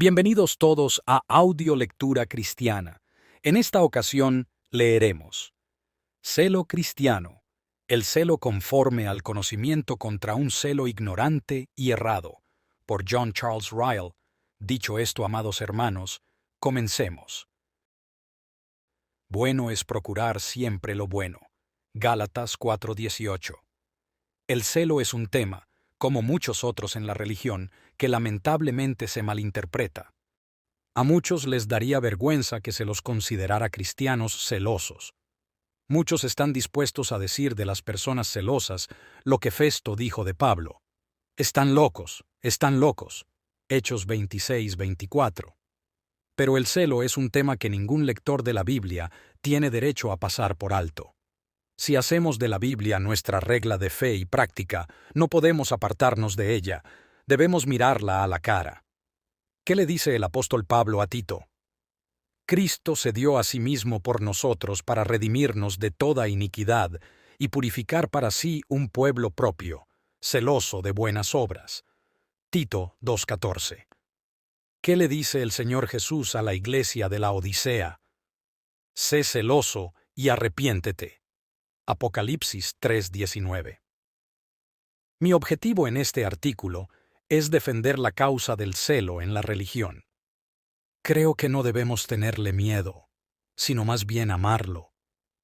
Bienvenidos todos a Audio Lectura Cristiana. En esta ocasión leeremos Celo cristiano, el celo conforme al conocimiento contra un celo ignorante y errado, por John Charles Ryle. Dicho esto, amados hermanos, comencemos. Bueno es procurar siempre lo bueno. Gálatas 4:18. El celo es un tema, como muchos otros en la religión, que lamentablemente se malinterpreta. A muchos les daría vergüenza que se los considerara cristianos celosos. Muchos están dispuestos a decir de las personas celosas lo que Festo dijo de Pablo. Están locos, están locos. Hechos 26:24. Pero el celo es un tema que ningún lector de la Biblia tiene derecho a pasar por alto. Si hacemos de la Biblia nuestra regla de fe y práctica, no podemos apartarnos de ella, debemos mirarla a la cara. ¿Qué le dice el apóstol Pablo a Tito? Cristo se dio a sí mismo por nosotros para redimirnos de toda iniquidad y purificar para sí un pueblo propio, celoso de buenas obras. Tito 2:14. ¿Qué le dice el Señor Jesús a la iglesia de la Odisea? Sé celoso y arrepiéntete. Apocalipsis 3:19. Mi objetivo en este artículo es defender la causa del celo en la religión. Creo que no debemos tenerle miedo, sino más bien amarlo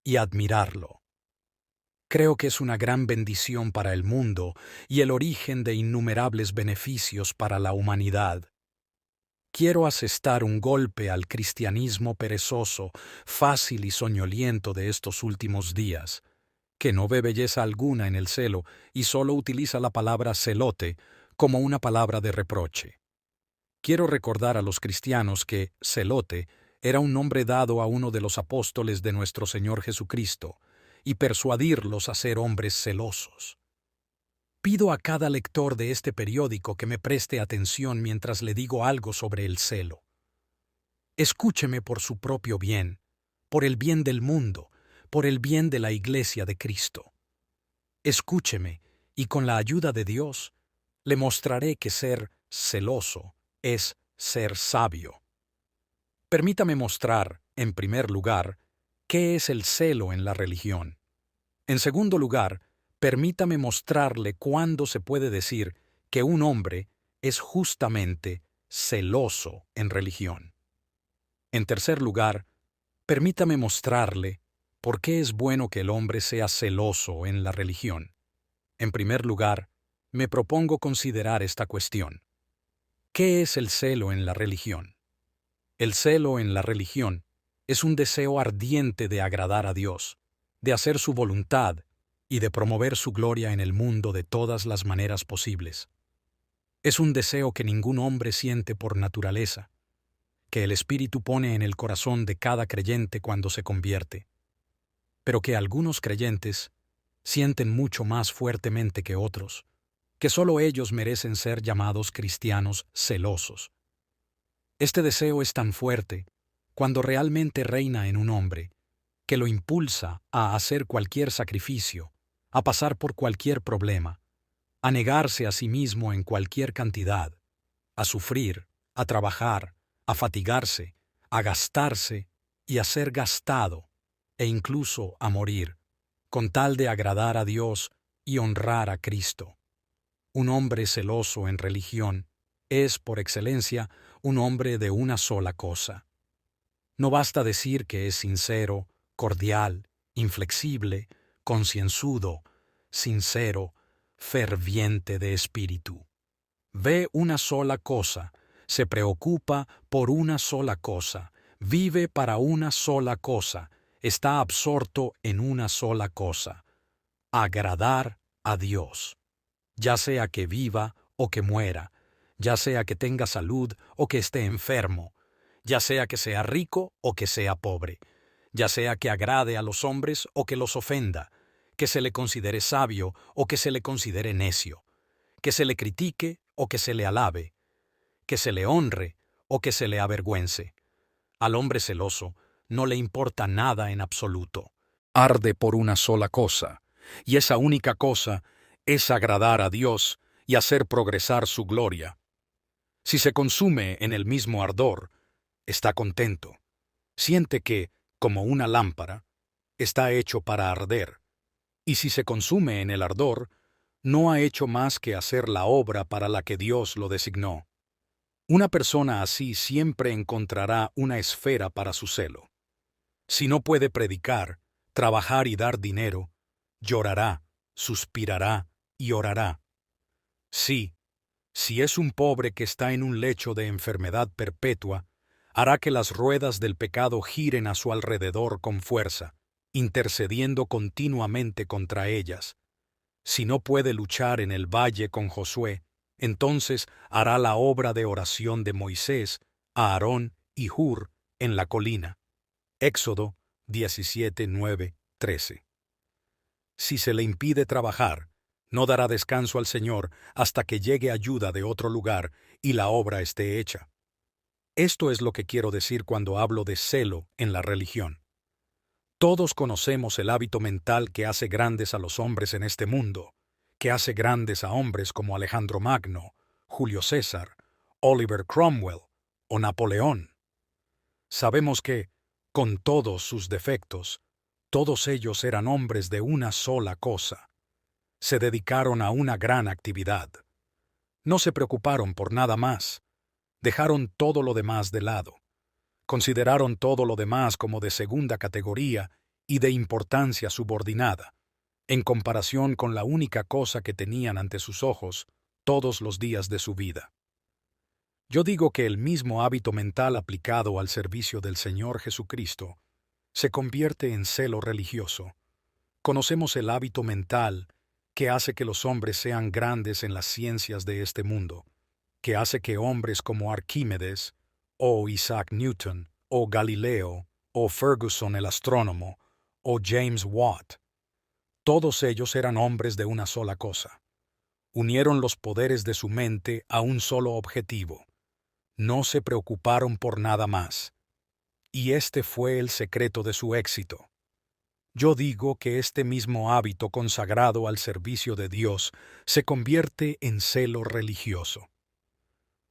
y admirarlo. Creo que es una gran bendición para el mundo y el origen de innumerables beneficios para la humanidad. Quiero asestar un golpe al cristianismo perezoso, fácil y soñoliento de estos últimos días, que no ve belleza alguna en el celo y solo utiliza la palabra celote como una palabra de reproche. Quiero recordar a los cristianos que celote era un nombre dado a uno de los apóstoles de nuestro Señor Jesucristo, y persuadirlos a ser hombres celosos. Pido a cada lector de este periódico que me preste atención mientras le digo algo sobre el celo. Escúcheme por su propio bien, por el bien del mundo, por el bien de la Iglesia de Cristo. Escúcheme, y con la ayuda de Dios, le mostraré que ser celoso es ser sabio. Permítame mostrar, en primer lugar, qué es el celo en la religión. En segundo lugar, permítame mostrarle cuándo se puede decir que un hombre es justamente celoso en religión. En tercer lugar, permítame mostrarle por qué es bueno que el hombre sea celoso en la religión. En primer lugar, me propongo considerar esta cuestión. ¿Qué es el celo en la religión? El celo en la religión es un deseo ardiente de agradar a Dios, de hacer su voluntad y de promover su gloria en el mundo de todas las maneras posibles. Es un deseo que ningún hombre siente por naturaleza, que el Espíritu pone en el corazón de cada creyente cuando se convierte, pero que algunos creyentes sienten mucho más fuertemente que otros, que solo ellos merecen ser llamados cristianos celosos. Este deseo es tan fuerte, cuando realmente reina en un hombre, que lo impulsa a hacer cualquier sacrificio, a pasar por cualquier problema, a negarse a sí mismo en cualquier cantidad, a sufrir, a trabajar, a fatigarse, a gastarse y a ser gastado, e incluso a morir, con tal de agradar a Dios y honrar a Cristo. Un hombre celoso en religión es, por excelencia, un hombre de una sola cosa. No basta decir que es sincero, cordial, inflexible, concienzudo, sincero, ferviente de espíritu. Ve una sola cosa, se preocupa por una sola cosa, vive para una sola cosa, está absorto en una sola cosa: agradar a Dios. Ya sea que viva o que muera, ya sea que tenga salud o que esté enfermo, ya sea que sea rico o que sea pobre, ya sea que agrade a los hombres o que los ofenda, que se le considere sabio o que se le considere necio, que se le critique o que se le alabe, que se le honre o que se le avergüence. Al hombre celoso no le importa nada en absoluto. Arde por una sola cosa, y esa única cosa es agradar a Dios y hacer progresar su gloria. Si se consume en el mismo ardor, está contento. Siente que, como una lámpara, está hecho para arder. Y si se consume en el ardor, no ha hecho más que hacer la obra para la que Dios lo designó. Una persona así siempre encontrará una esfera para su celo. Si no puede predicar, trabajar y dar dinero, llorará, suspirará y orará. Sí, si es un pobre que está en un lecho de enfermedad perpetua, hará que las ruedas del pecado giren a su alrededor con fuerza, intercediendo continuamente contra ellas. Si no puede luchar en el valle con Josué, entonces hará la obra de oración de Moisés, Aarón y Hur en la colina. Éxodo 17, 9, 13. Si se le impide trabajar, no dará descanso al Señor hasta que llegue ayuda de otro lugar y la obra esté hecha. Esto es lo que quiero decir cuando hablo de celo en la religión. Todos conocemos el hábito mental que hace grandes a los hombres en este mundo, que hace grandes a hombres como Alejandro Magno, Julio César, Oliver Cromwell o Napoleón. Sabemos que, con todos sus defectos, todos ellos eran hombres de una sola cosa. Se dedicaron a una gran actividad. No se preocuparon por nada más. Dejaron todo lo demás de lado. Consideraron todo lo demás como de segunda categoría y de importancia subordinada, en comparación con la única cosa que tenían ante sus ojos todos los días de su vida. Yo digo que el mismo hábito mental aplicado al servicio del Señor Jesucristo se convierte en celo religioso. Conocemos el hábito mental que hace que los hombres sean grandes en las ciencias de este mundo, que hace que hombres como Arquímedes, o Isaac Newton, o Galileo, o Ferguson el astrónomo, o James Watt, todos ellos eran hombres de una sola cosa. Unieron los poderes de su mente a un solo objetivo. No se preocuparon por nada más. Y este fue el secreto de su éxito. Yo digo que este mismo hábito consagrado al servicio de Dios se convierte en celo religioso.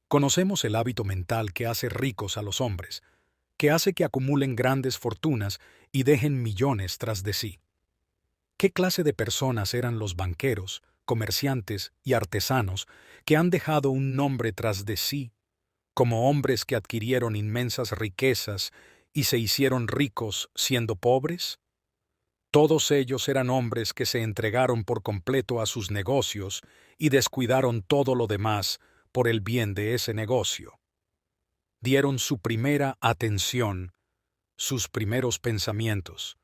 Conocemos el hábito mental que hace ricos a los hombres, que hace que acumulen grandes fortunas y dejen millones tras de sí. ¿Qué clase de personas eran los banqueros, comerciantes y artesanos que han dejado un nombre tras de sí, como hombres que adquirieron inmensas riquezas y se hicieron ricos siendo pobres? Todos ellos eran hombres que se entregaron por completo a sus negocios y descuidaron todo lo demás por el bien de ese negocio. Dieron su primera atención, sus primeros pensamientos,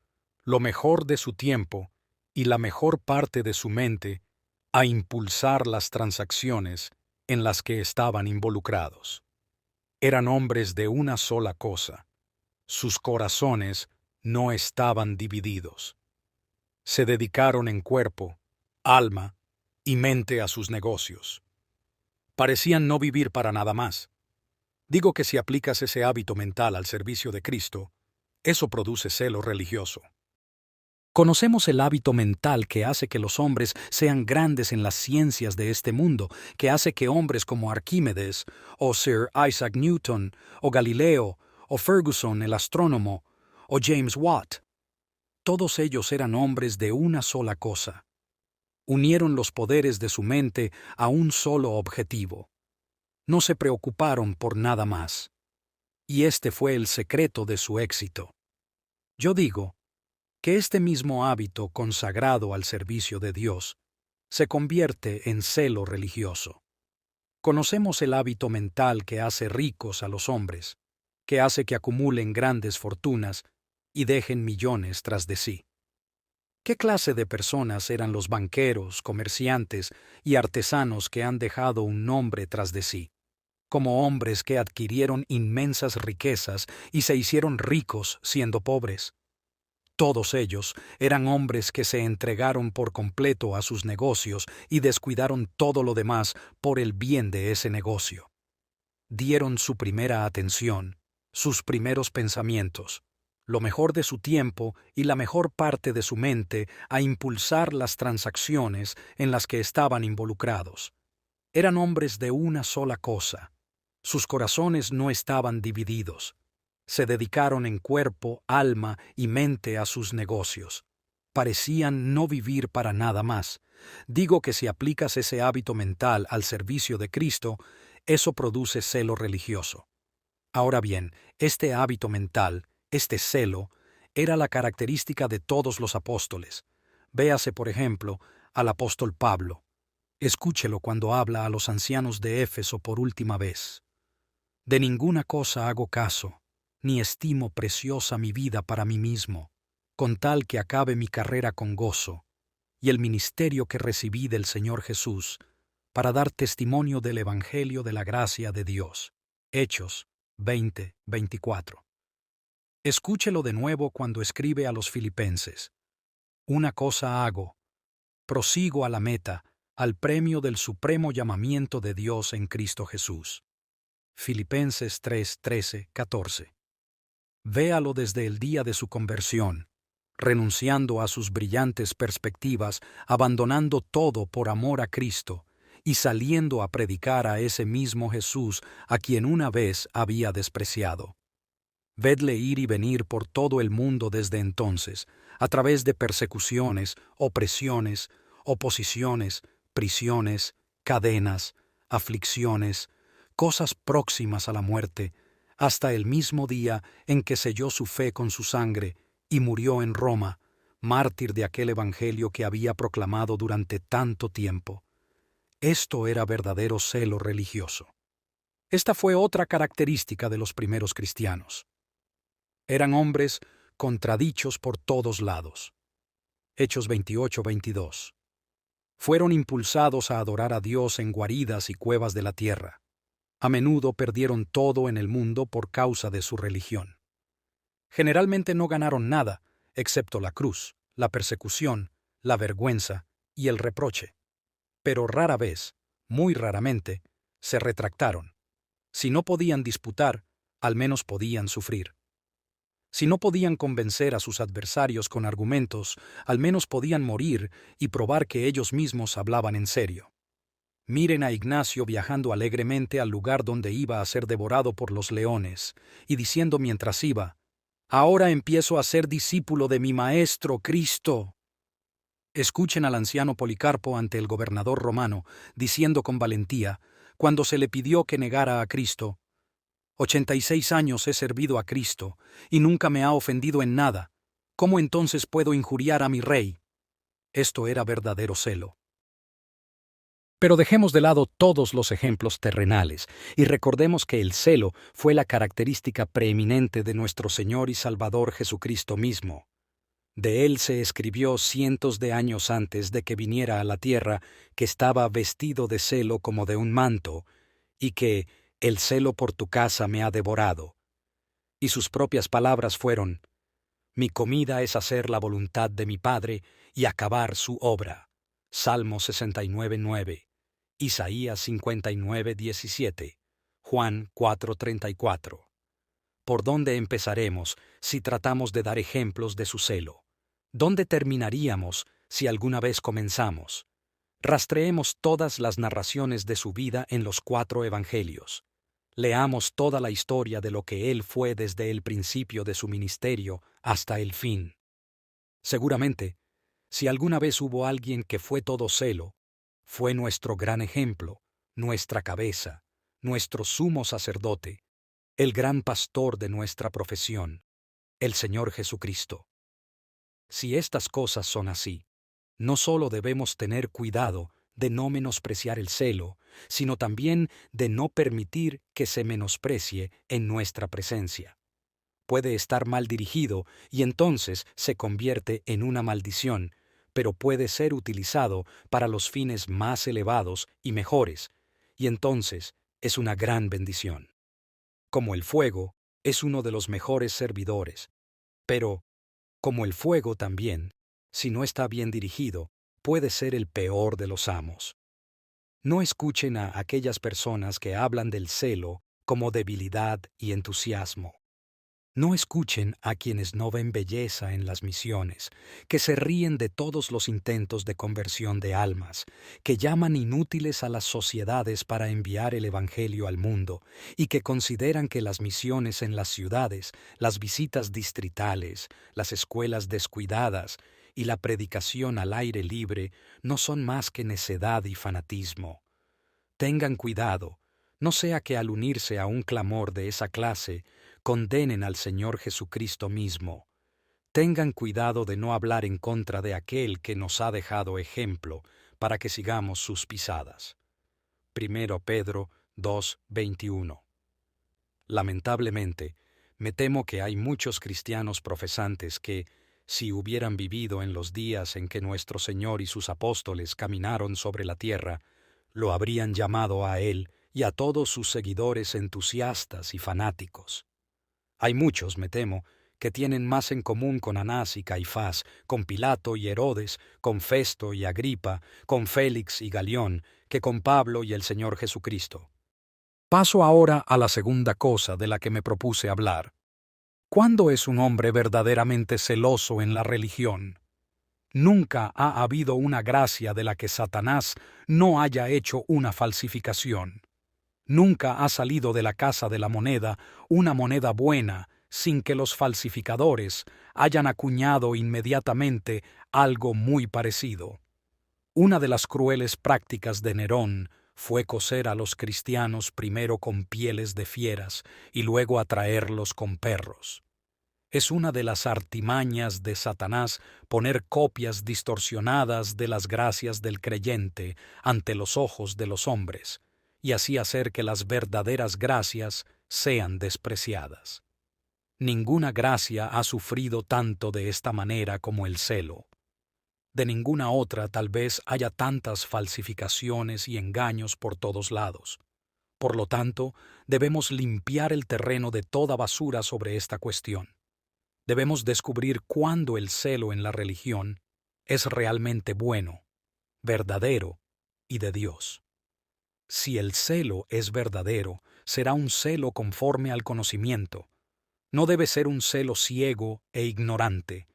lo mejor de su tiempo y la mejor parte de su mente a impulsar las transacciones en las que estaban involucrados. Eran hombres de una sola cosa. Sus corazones no estaban divididos. Se dedicaron en cuerpo, alma y mente a sus negocios. Parecían no vivir para nada más. Digo que si aplicas ese hábito mental al servicio de Cristo, eso produce celo religioso. Conocemos el hábito mental que hace que los hombres sean grandes en las ciencias de este mundo, que hace que hombres como Arquímedes, o Sir Isaac Newton, o Galileo, o Ferguson el astrónomo, o James Watt, todos ellos eran hombres de una sola cosa. Unieron los poderes de su mente a un solo objetivo. No se preocuparon por nada más. Y este fue el secreto de su éxito. Yo digo que este mismo hábito consagrado al servicio de Dios se convierte en celo religioso. Conocemos el hábito mental que hace ricos a los hombres, que hace que acumulen grandes fortunas y dejen millones tras de sí. ¿Qué clase de personas eran los banqueros, comerciantes y artesanos que han dejado un nombre tras de sí? Como hombres que adquirieron inmensas riquezas y se hicieron ricos siendo pobres. Todos ellos eran hombres que se entregaron por completo a sus negocios y descuidaron todo lo demás por el bien de ese negocio. Dieron su primera atención, sus primeros pensamientos, lo mejor de su tiempo y la mejor parte de su mente a impulsar las transacciones en las que estaban involucrados. Eran hombres de una sola cosa. Sus corazones no estaban divididos. Se dedicaron en cuerpo, alma y mente a sus negocios. Parecían no vivir para nada más. Digo que si aplicas ese hábito mental al servicio de Cristo, eso produce celo religioso. Ahora bien, este hábito mental, este celo, era la característica de todos los apóstoles. Véase, por ejemplo, al apóstol Pablo. Escúchelo cuando habla a los ancianos de Éfeso por última vez. De ninguna cosa hago caso, ni estimo preciosa mi vida para mí mismo, con tal que acabe mi carrera con gozo, y el ministerio que recibí del Señor Jesús, para dar testimonio del Evangelio de la gracia de Dios. Hechos 20:24. Escúchelo de nuevo cuando escribe a los filipenses. Una cosa hago, prosigo a la meta, al premio del supremo llamamiento de Dios en Cristo Jesús. Filipenses 3:13-14. Véalo desde el día de su conversión, renunciando a sus brillantes perspectivas, abandonando todo por amor a Cristo y saliendo a predicar a ese mismo Jesús a quien una vez había despreciado. Vedle ir y venir por todo el mundo desde entonces, a través de persecuciones, opresiones, oposiciones, prisiones, cadenas, aflicciones, cosas próximas a la muerte, hasta el mismo día en que selló su fe con su sangre y murió en Roma, mártir de aquel evangelio que había proclamado durante tanto tiempo. Esto era verdadero celo religioso. Esta fue otra característica de los primeros cristianos. Eran hombres contradichos por todos lados. Hechos 28:22. Fueron impulsados a adorar a Dios en guaridas y cuevas de la tierra. A menudo perdieron todo en el mundo por causa de su religión. Generalmente no ganaron nada, excepto la cruz, la persecución, la vergüenza y el reproche. Pero rara vez, muy raramente, se retractaron. Si no podían disputar, al menos podían sufrir. Si no podían convencer a sus adversarios con argumentos, al menos podían morir y probar que ellos mismos hablaban en serio. Miren a Ignacio viajando alegremente al lugar donde iba a ser devorado por los leones, y diciendo mientras iba, «Ahora empiezo a ser discípulo de mi Maestro Cristo». Escuchen al anciano Policarpo ante el gobernador romano, diciendo con valentía, cuando se le pidió que negara a Cristo, 86 años he servido a Cristo, y nunca me ha ofendido en nada. ¿Cómo entonces puedo injuriar a mi rey? Esto era verdadero celo. Pero dejemos de lado todos los ejemplos terrenales y recordemos que el celo fue la característica preeminente de nuestro Señor y Salvador Jesucristo mismo. De él se escribió cientos de años antes de que viniera a la tierra que estaba vestido de celo como de un manto, y que «el celo por tu casa me ha devorado». Y sus propias palabras fueron «Mi comida es hacer la voluntad de mi Padre y acabar su obra». Salmo 69:9, Isaías 59:17, Juan 4:34. ¿Por dónde empezaremos si tratamos de dar ejemplos de su celo? ¿Dónde terminaríamos si alguna vez comenzamos? Rastreemos todas las narraciones de su vida en los 4 evangelios. Leamos toda la historia de lo que él fue desde el principio de su ministerio hasta el fin. Seguramente, si alguna vez hubo alguien que fue todo celo, fue nuestro gran ejemplo, nuestra cabeza, nuestro sumo sacerdote, el gran pastor de nuestra profesión, el Señor Jesucristo. Si estas cosas son así, no solo debemos tener cuidado de no menospreciar el celo, sino también de no permitir que se menosprecie en nuestra presencia. Puede estar mal dirigido y entonces se convierte en una maldición, pero puede ser utilizado para los fines más elevados y mejores, y entonces es una gran bendición. Como el fuego, es uno de los mejores servidores, pero, como el fuego también, si no está bien dirigido, puede ser el peor de los amos. No escuchen a aquellas personas que hablan del celo como debilidad y entusiasmo. No escuchen a quienes no ven belleza en las misiones, que se ríen de todos los intentos de conversión de almas, que llaman inútiles a las sociedades para enviar el Evangelio al mundo, y que consideran que las misiones en las ciudades, las visitas distritales, las escuelas descuidadas y la predicación al aire libre no son más que necedad y fanatismo. Tengan cuidado, no sea que al unirse a un clamor de esa clase, condenen al Señor Jesucristo mismo. Tengan cuidado de no hablar en contra de aquel que nos ha dejado ejemplo para que sigamos sus pisadas. 1 Pedro 2:21. Lamentablemente, me temo que hay muchos cristianos profesantes que, si hubieran vivido en los días en que nuestro Señor y sus apóstoles caminaron sobre la tierra, lo habrían llamado a Él y a todos sus seguidores entusiastas y fanáticos. Hay muchos, me temo, que tienen más en común con Anás y Caifás, con Pilato y Herodes, con Festo y Agripa, con Félix y Galión, que con Pablo y el Señor Jesucristo. Paso ahora a la segunda cosa de la que me propuse hablar. ¿Cuándo es un hombre verdaderamente celoso en la religión? Nunca ha habido una gracia de la que Satanás no haya hecho una falsificación. Nunca ha salido de la casa de la moneda una moneda buena sin que los falsificadores hayan acuñado inmediatamente algo muy parecido. Una de las crueles prácticas de Nerón fue coser a los cristianos primero con pieles de fieras y luego atraerlos con perros. Es una de las artimañas de Satanás poner copias distorsionadas de las gracias del creyente ante los ojos de los hombres, y así hacer que las verdaderas gracias sean despreciadas. Ninguna gracia ha sufrido tanto de esta manera como el celo. De ninguna otra tal vez haya tantas falsificaciones y engaños por todos lados. Por lo tanto, debemos limpiar el terreno de toda basura sobre esta cuestión. Debemos descubrir cuándo el celo en la religión es realmente bueno, verdadero y de Dios. Si el celo es verdadero, será un celo conforme al conocimiento. No debe ser un celo ciego e ignorante.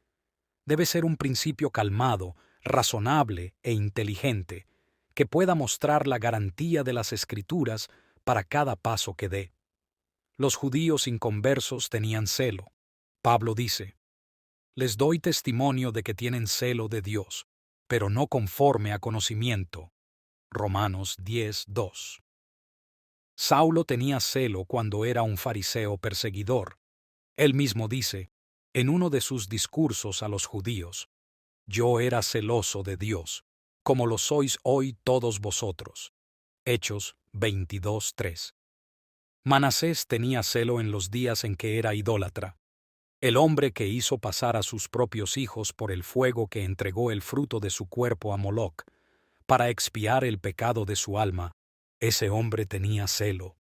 Debe ser un principio calmado, razonable e inteligente, que pueda mostrar la garantía de las Escrituras para cada paso que dé. Los judíos inconversos tenían celo. Pablo dice: les doy testimonio de que tienen celo de Dios, pero no conforme a conocimiento. Romanos 10:2. Saulo tenía celo cuando era un fariseo perseguidor. Él mismo dice, en uno de sus discursos a los judíos: yo era celoso de Dios, como lo sois hoy todos vosotros. Hechos 22:3. Manasés tenía celo en los días en que era idólatra. El hombre que hizo pasar a sus propios hijos por el fuego que entregó el fruto de su cuerpo a Moloc, para expiar el pecado de su alma, ese hombre tenía celo.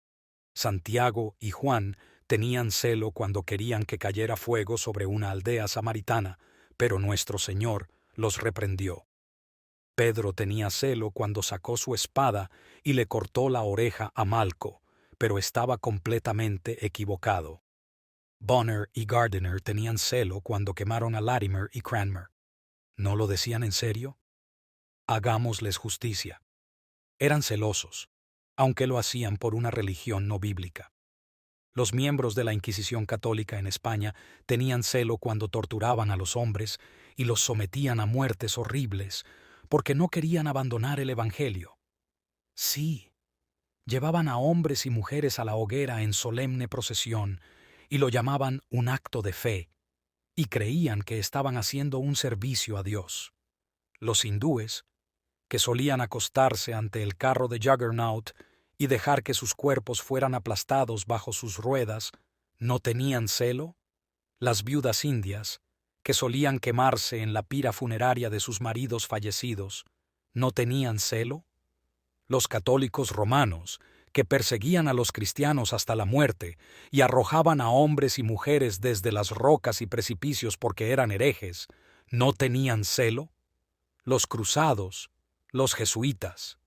Santiago y Juan tenían celo cuando querían que cayera fuego sobre una aldea samaritana, pero nuestro Señor los reprendió. Pedro tenía celo cuando sacó su espada y le cortó la oreja a Malco, pero estaba completamente equivocado. Bonner y Gardiner tenían celo cuando quemaron a Latimer y Cranmer. ¿No lo decían en serio? Hagámosles justicia. Eran celosos, aunque lo hacían por una religión no bíblica. Los miembros de la Inquisición católica en España tenían celo cuando torturaban a los hombres y los sometían a muertes horribles porque no querían abandonar el Evangelio. Sí, llevaban a hombres y mujeres a la hoguera en solemne procesión y lo llamaban un acto de fe, y creían que estaban haciendo un servicio a Dios. Los hindúes, que solían acostarse ante el carro de Juggernaut y dejar que sus cuerpos fueran aplastados bajo sus ruedas, ¿no tenían celo? Las viudas indias, que solían quemarse en la pira funeraria de sus maridos fallecidos, ¿no tenían celo? Los católicos romanos, que perseguían a los cristianos hasta la muerte y arrojaban a hombres y mujeres desde las rocas y precipicios porque eran herejes, ¿no tenían celo? Los cruzados, los jesuitas,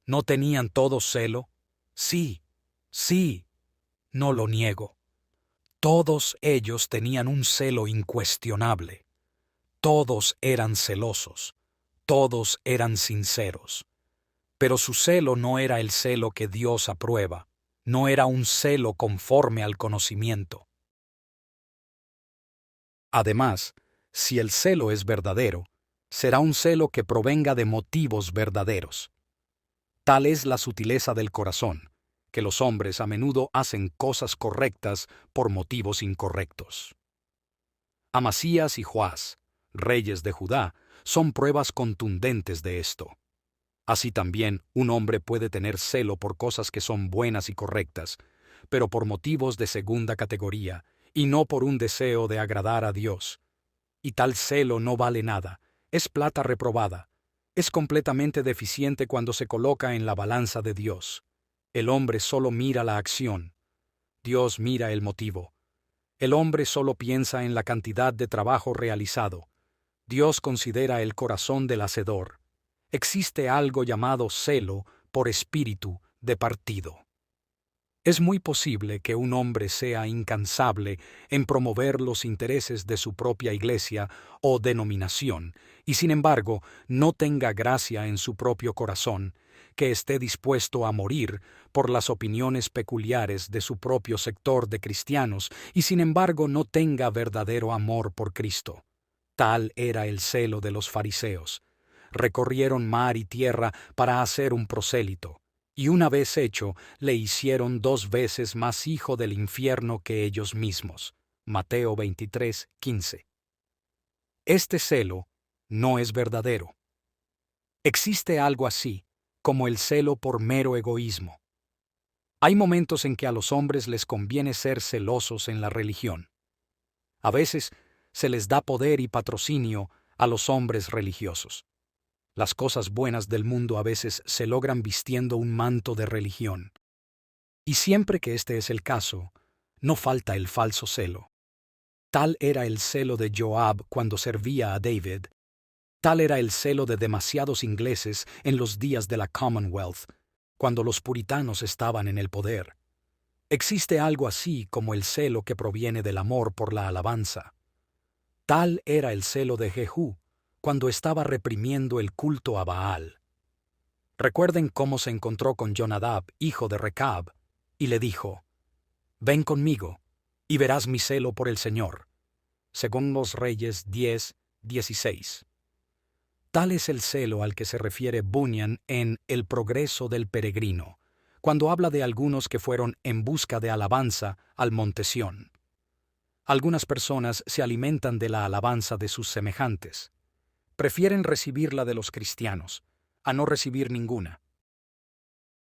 ¿no tenían todos celo? Sí, sí, no lo niego. Todos ellos tenían un celo incuestionable. Todos eran celosos. Todos eran sinceros. Pero su celo no era el celo que Dios aprueba. No era un celo conforme al conocimiento. Además, si el celo es verdadero, será un celo que provenga de motivos verdaderos. Tal es la sutileza del corazón, que los hombres a menudo hacen cosas correctas por motivos incorrectos. Amasías y Joás, reyes de Judá, son pruebas contundentes de esto. Así también un hombre puede tener celo por cosas que son buenas y correctas, pero por motivos de segunda categoría, y no por un deseo de agradar a Dios. Y tal celo no vale nada, es plata reprobada, es completamente deficiente cuando se coloca en la balanza de Dios. El hombre solo mira la acción, Dios mira el motivo. El hombre solo piensa en la cantidad de trabajo realizado, Dios considera el corazón del hacedor. Existe algo llamado celo por espíritu de partido. Es muy posible que un hombre sea incansable en promover los intereses de su propia iglesia o denominación, y sin embargo no tenga gracia en su propio corazón, que esté dispuesto a morir por las opiniones peculiares de su propio sector de cristianos, y sin embargo no tenga verdadero amor por Cristo. Tal era el celo de los fariseos. Recorrieron mar y tierra para hacer un prosélito, y una vez hecho, le hicieron 2 veces más hijo del infierno que ellos mismos. Mateo 23:15. Este celo no es verdadero. Existe algo así, como el celo por mero egoísmo. Hay momentos en que a los hombres les conviene ser celosos en la religión. A veces se les da poder y patrocinio a los hombres religiosos. Las cosas buenas del mundo a veces se logran vistiendo un manto de religión. Y siempre que este es el caso, no falta el falso celo. Tal era el celo de Joab cuando servía a David. Tal era el celo de demasiados ingleses en los días de la Commonwealth, cuando los puritanos estaban en el poder. Existe algo así como el celo que proviene del amor por la alabanza. Tal era el celo de Jehú, cuando estaba reprimiendo el culto a Baal. Recuerden cómo se encontró con Jonadab, hijo de Recab, y le dijo: «Ven conmigo, y verás mi celo por el Señor», según los Reyes 10:16. Tal es el celo al que se refiere Bunyan en El progreso del peregrino, cuando habla de algunos que fueron en busca de alabanza al monte Sión. Algunas personas se alimentan de la alabanza de sus semejantes. Prefieren recibirla de los cristianos, a no recibir ninguna.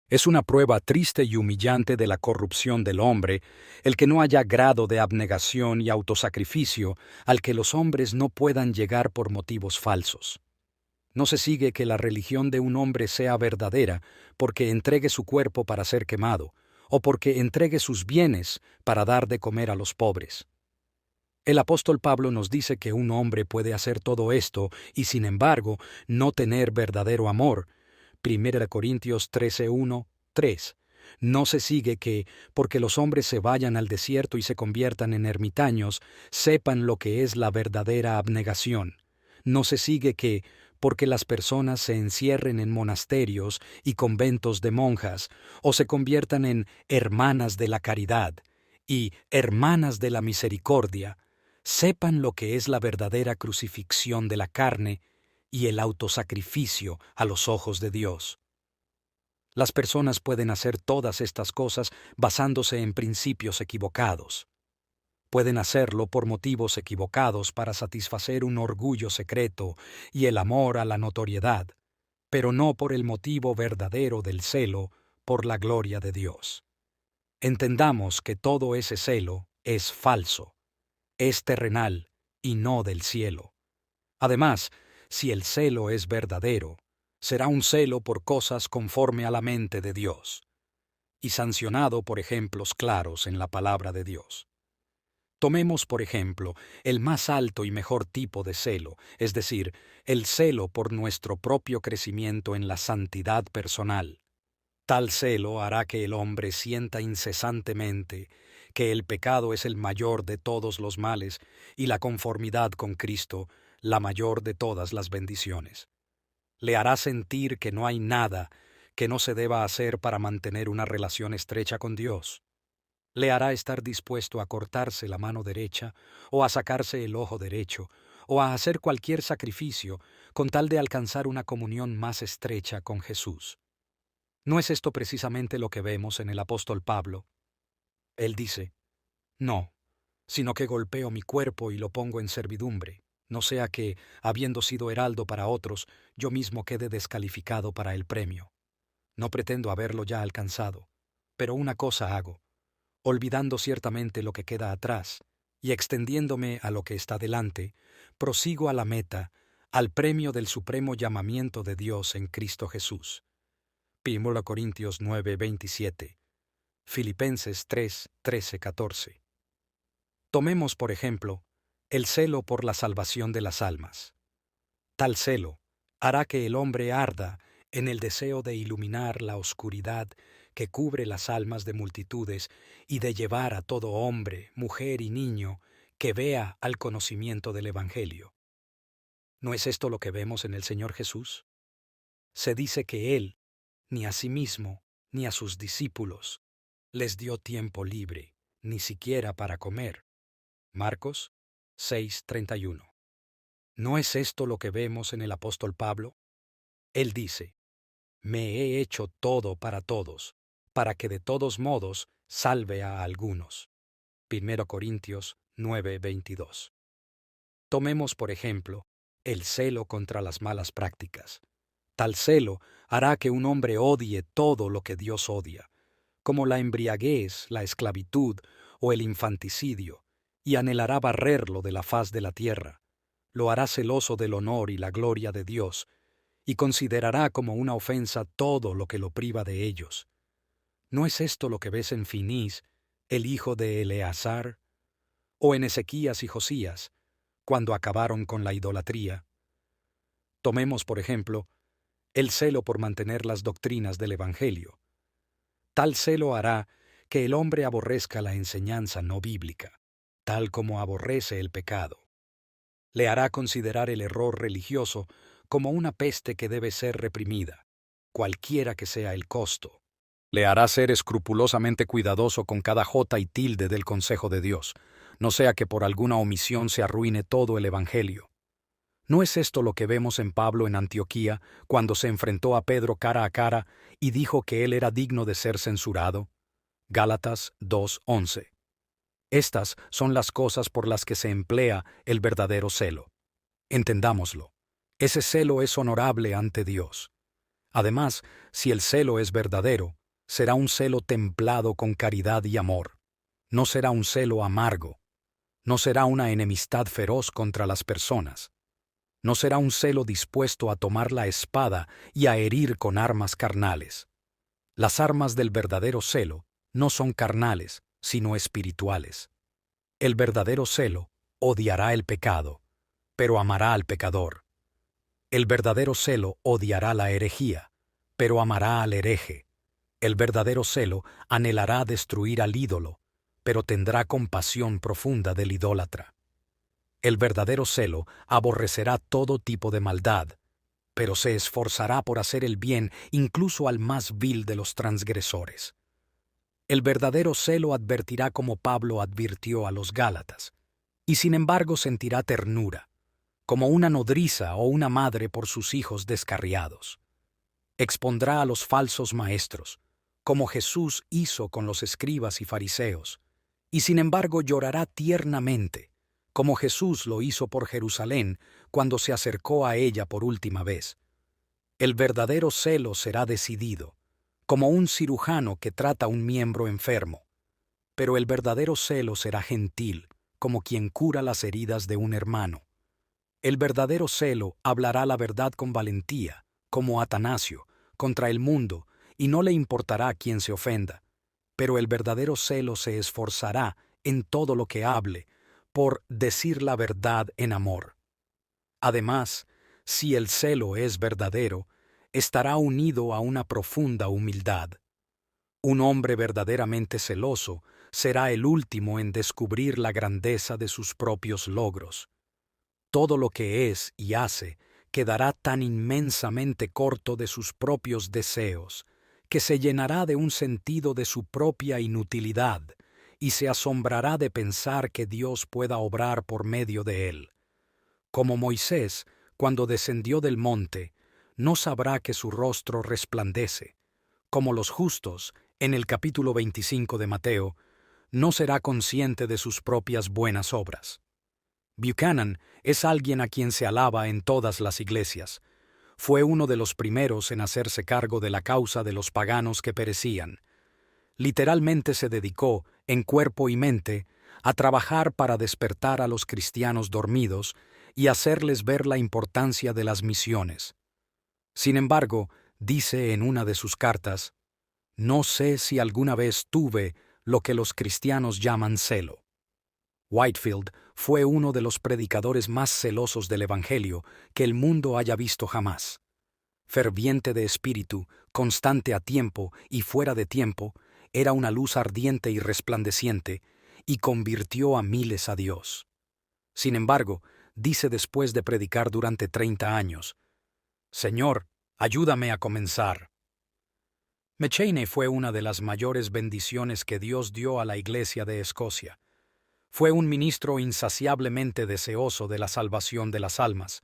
Es una prueba triste y humillante de la corrupción del hombre el que no haya grado de abnegación y autosacrificio al que los hombres no puedan llegar por motivos falsos. No se sigue que la religión de un hombre sea verdadera porque entregue su cuerpo para ser quemado, o porque entregue sus bienes para dar de comer a los pobres. El apóstol Pablo nos dice que un hombre puede hacer todo esto y sin embargo no tener verdadero amor. 1 Corintios 13:1-3. No se sigue que, porque los hombres se vayan al desierto y se conviertan en ermitaños, sepan lo que es la verdadera abnegación. No se sigue que, porque las personas se encierren en monasterios y conventos de monjas, o se conviertan en hermanas de la caridad y hermanas de la misericordia, sepan lo que es la verdadera crucifixión de la carne y el autosacrificio a los ojos de Dios. Las personas pueden hacer todas estas cosas basándose en principios equivocados. Pueden hacerlo por motivos equivocados para satisfacer un orgullo secreto y el amor a la notoriedad, pero no por el motivo verdadero del celo por la gloria de Dios. Entendamos que todo ese celo es falso. Es terrenal y no del cielo. Además, si el celo es verdadero, será un celo por cosas conforme a la mente de Dios, y sancionado por ejemplos claros en la palabra de Dios. Tomemos, por ejemplo, el más alto y mejor tipo de celo, es decir, el celo por nuestro propio crecimiento en la santidad personal. Tal celo hará que el hombre sienta incesantemente que el pecado es el mayor de todos los males y la conformidad con Cristo la mayor de todas las bendiciones. Le hará sentir que no hay nada que no se deba hacer para mantener una relación estrecha con Dios. Le hará estar dispuesto a cortarse la mano derecha o a sacarse el ojo derecho o a hacer cualquier sacrificio con tal de alcanzar una comunión más estrecha con Jesús. ¿No es esto precisamente lo que vemos en el apóstol Pablo? Él dice, no, sino que golpeo mi cuerpo y lo pongo en servidumbre, no sea que, habiendo sido heraldo para otros, yo mismo quede descalificado para el premio. No pretendo haberlo ya alcanzado, pero una cosa hago, olvidando ciertamente lo que queda atrás y extendiéndome a lo que está delante, prosigo a la meta, al premio del supremo llamamiento de Dios en Cristo Jesús. 1 Corintios 9:27, Filipenses 3:13-14. Tomemos, por ejemplo, el celo por la salvación de las almas. Tal celo hará que el hombre arda en el deseo de iluminar la oscuridad que cubre las almas de multitudes y de llevar a todo hombre, mujer y niño que vea al conocimiento del Evangelio. ¿No es esto lo que vemos en el Señor Jesús? Se dice que Él, ni a sí mismo, ni a sus discípulos, les dio tiempo libre, ni siquiera para comer. Marcos 6:31. ¿No es esto lo que vemos en el apóstol Pablo? Él dice, me he hecho todo para todos, para que de todos modos salve a algunos. 1 Corintios 9:22. Tomemos, por ejemplo, el celo contra las malas prácticas. Tal celo hará que un hombre odie todo lo que Dios odia, como la embriaguez, la esclavitud o el infanticidio, y anhelará barrerlo de la faz de la tierra. Lo hará celoso del honor y la gloria de Dios, y considerará como una ofensa todo lo que lo priva de ellos. ¿No es esto lo que ves en Finís, el hijo de Eleazar, o en Ezequías y Josías, cuando acabaron con la idolatría? Tomemos, por ejemplo, el celo por mantener las doctrinas del Evangelio. Tal celo hará que el hombre aborrezca la enseñanza no bíblica, tal como aborrece el pecado. Le hará considerar el error religioso como una peste que debe ser reprimida, cualquiera que sea el costo. Le hará ser escrupulosamente cuidadoso con cada jota y tilde del consejo de Dios, no sea que por alguna omisión se arruine todo el Evangelio. ¿No es esto lo que vemos en Pablo en Antioquía, cuando se enfrentó a Pedro cara a cara y dijo que él era digno de ser censurado? Gálatas 2:11. Estas son las cosas por las que se emplea el verdadero celo. Entendámoslo. Ese celo es honorable ante Dios. Además, si el celo es verdadero, será un celo templado con caridad y amor. No será un celo amargo. No será una enemistad feroz contra las personas. No será un celo dispuesto a tomar la espada y a herir con armas carnales. Las armas del verdadero celo no son carnales, sino espirituales. El verdadero celo odiará el pecado, pero amará al pecador. El verdadero celo odiará la herejía, pero amará al hereje. El verdadero celo anhelará destruir al ídolo, pero tendrá compasión profunda del idólatra. El verdadero celo aborrecerá todo tipo de maldad, pero se esforzará por hacer el bien incluso al más vil de los transgresores. El verdadero celo advertirá como Pablo advirtió a los Gálatas, y sin embargo sentirá ternura, como una nodriza o una madre por sus hijos descarriados. Expondrá a los falsos maestros, como Jesús hizo con los escribas y fariseos, y sin embargo llorará tiernamente, como Jesús lo hizo por Jerusalén cuando se acercó a ella por última vez. El verdadero celo será decidido, como un cirujano que trata un miembro enfermo, pero el verdadero celo será gentil, como quien cura las heridas de un hermano. El verdadero celo hablará la verdad con valentía, como Atanasio, contra el mundo, y no le importará quién se ofenda, pero el verdadero celo se esforzará en todo lo que hable, por decir la verdad en amor. Además, si el celo es verdadero, estará unido a una profunda humildad. Un hombre verdaderamente celoso será el último en descubrir la grandeza de sus propios logros. Todo lo que es y hace quedará tan inmensamente corto de sus propios deseos, que se llenará de un sentido de su propia inutilidad y se asombrará de pensar que Dios pueda obrar por medio de él. Como Moisés, cuando descendió del monte, no sabrá que su rostro resplandece. Como los justos, en el capítulo 25 de Mateo, no será consciente de sus propias buenas obras. Buchanan es alguien a quien se alaba en todas las iglesias. Fue uno de los primeros en hacerse cargo de la causa de los paganos que perecían. Literalmente se dedicó, en cuerpo y mente, a trabajar para despertar a los cristianos dormidos y hacerles ver la importancia de las misiones. Sin embargo, dice en una de sus cartas, «No sé si alguna vez tuve lo que los cristianos llaman celo». Whitefield fue uno de los predicadores más celosos del Evangelio que el mundo haya visto jamás. Ferviente de espíritu, constante a tiempo y fuera de tiempo, era una luz ardiente y resplandeciente, y convirtió a miles a Dios. Sin embargo, dice después de predicar durante 30 años, «Señor, ayúdame a comenzar». McCheyne fue una de las mayores bendiciones que Dios dio a la Iglesia de Escocia. Fue un ministro insaciablemente deseoso de la salvación de las almas.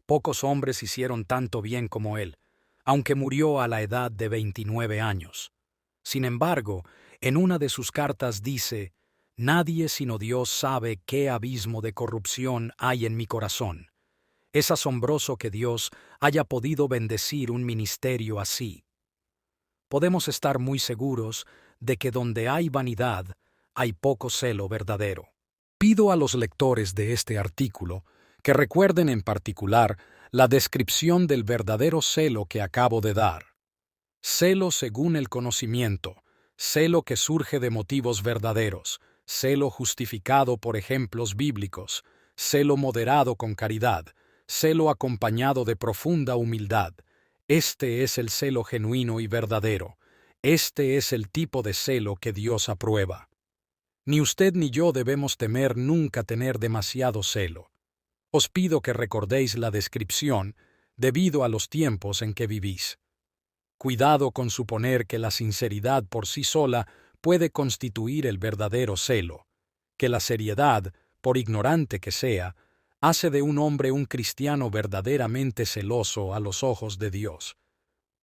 Pocos hombres hicieron tanto bien como él, aunque murió a la edad de 29 años. Sin embargo, en una de sus cartas dice, «Nadie sino Dios sabe qué abismo de corrupción hay en mi corazón. Es asombroso que Dios haya podido bendecir un ministerio así». Podemos estar muy seguros de que donde hay vanidad, hay poco celo verdadero. Pido a los lectores de este artículo que recuerden en particular la descripción del verdadero celo que acabo de dar. Celo según el conocimiento, celo que surge de motivos verdaderos, celo justificado por ejemplos bíblicos, celo moderado con caridad, celo acompañado de profunda humildad. Este es el celo genuino y verdadero. Este es el tipo de celo que Dios aprueba. Ni usted ni yo debemos temer nunca tener demasiado celo. Os pido que recordéis la descripción debido a los tiempos en que vivís. Cuidado con suponer que la sinceridad por sí sola puede constituir el verdadero celo, que la seriedad, por ignorante que sea, hace de un hombre un cristiano verdaderamente celoso a los ojos de Dios.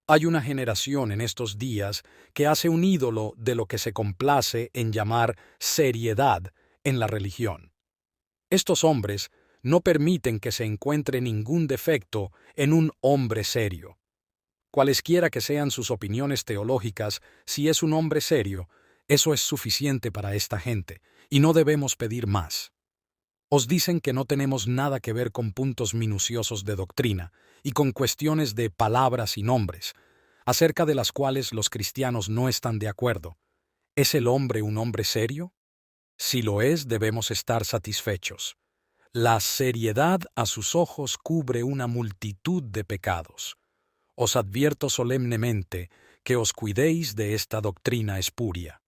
Hay una generación en estos días que hace un ídolo de lo que se complace en llamar seriedad en la religión. Estos hombres no permiten que se encuentre ningún defecto en un hombre serio. Cualesquiera que sean sus opiniones teológicas, si es un hombre serio, eso es suficiente para esta gente, y no debemos pedir más. Os dicen que no tenemos nada que ver con puntos minuciosos de doctrina y con cuestiones de palabras y nombres, acerca de las cuales los cristianos no están de acuerdo. ¿Es el hombre un hombre serio? Si lo es, debemos estar satisfechos. La seriedad a sus ojos cubre una multitud de pecados. Os advierto solemnemente que os cuidéis de esta doctrina espuria.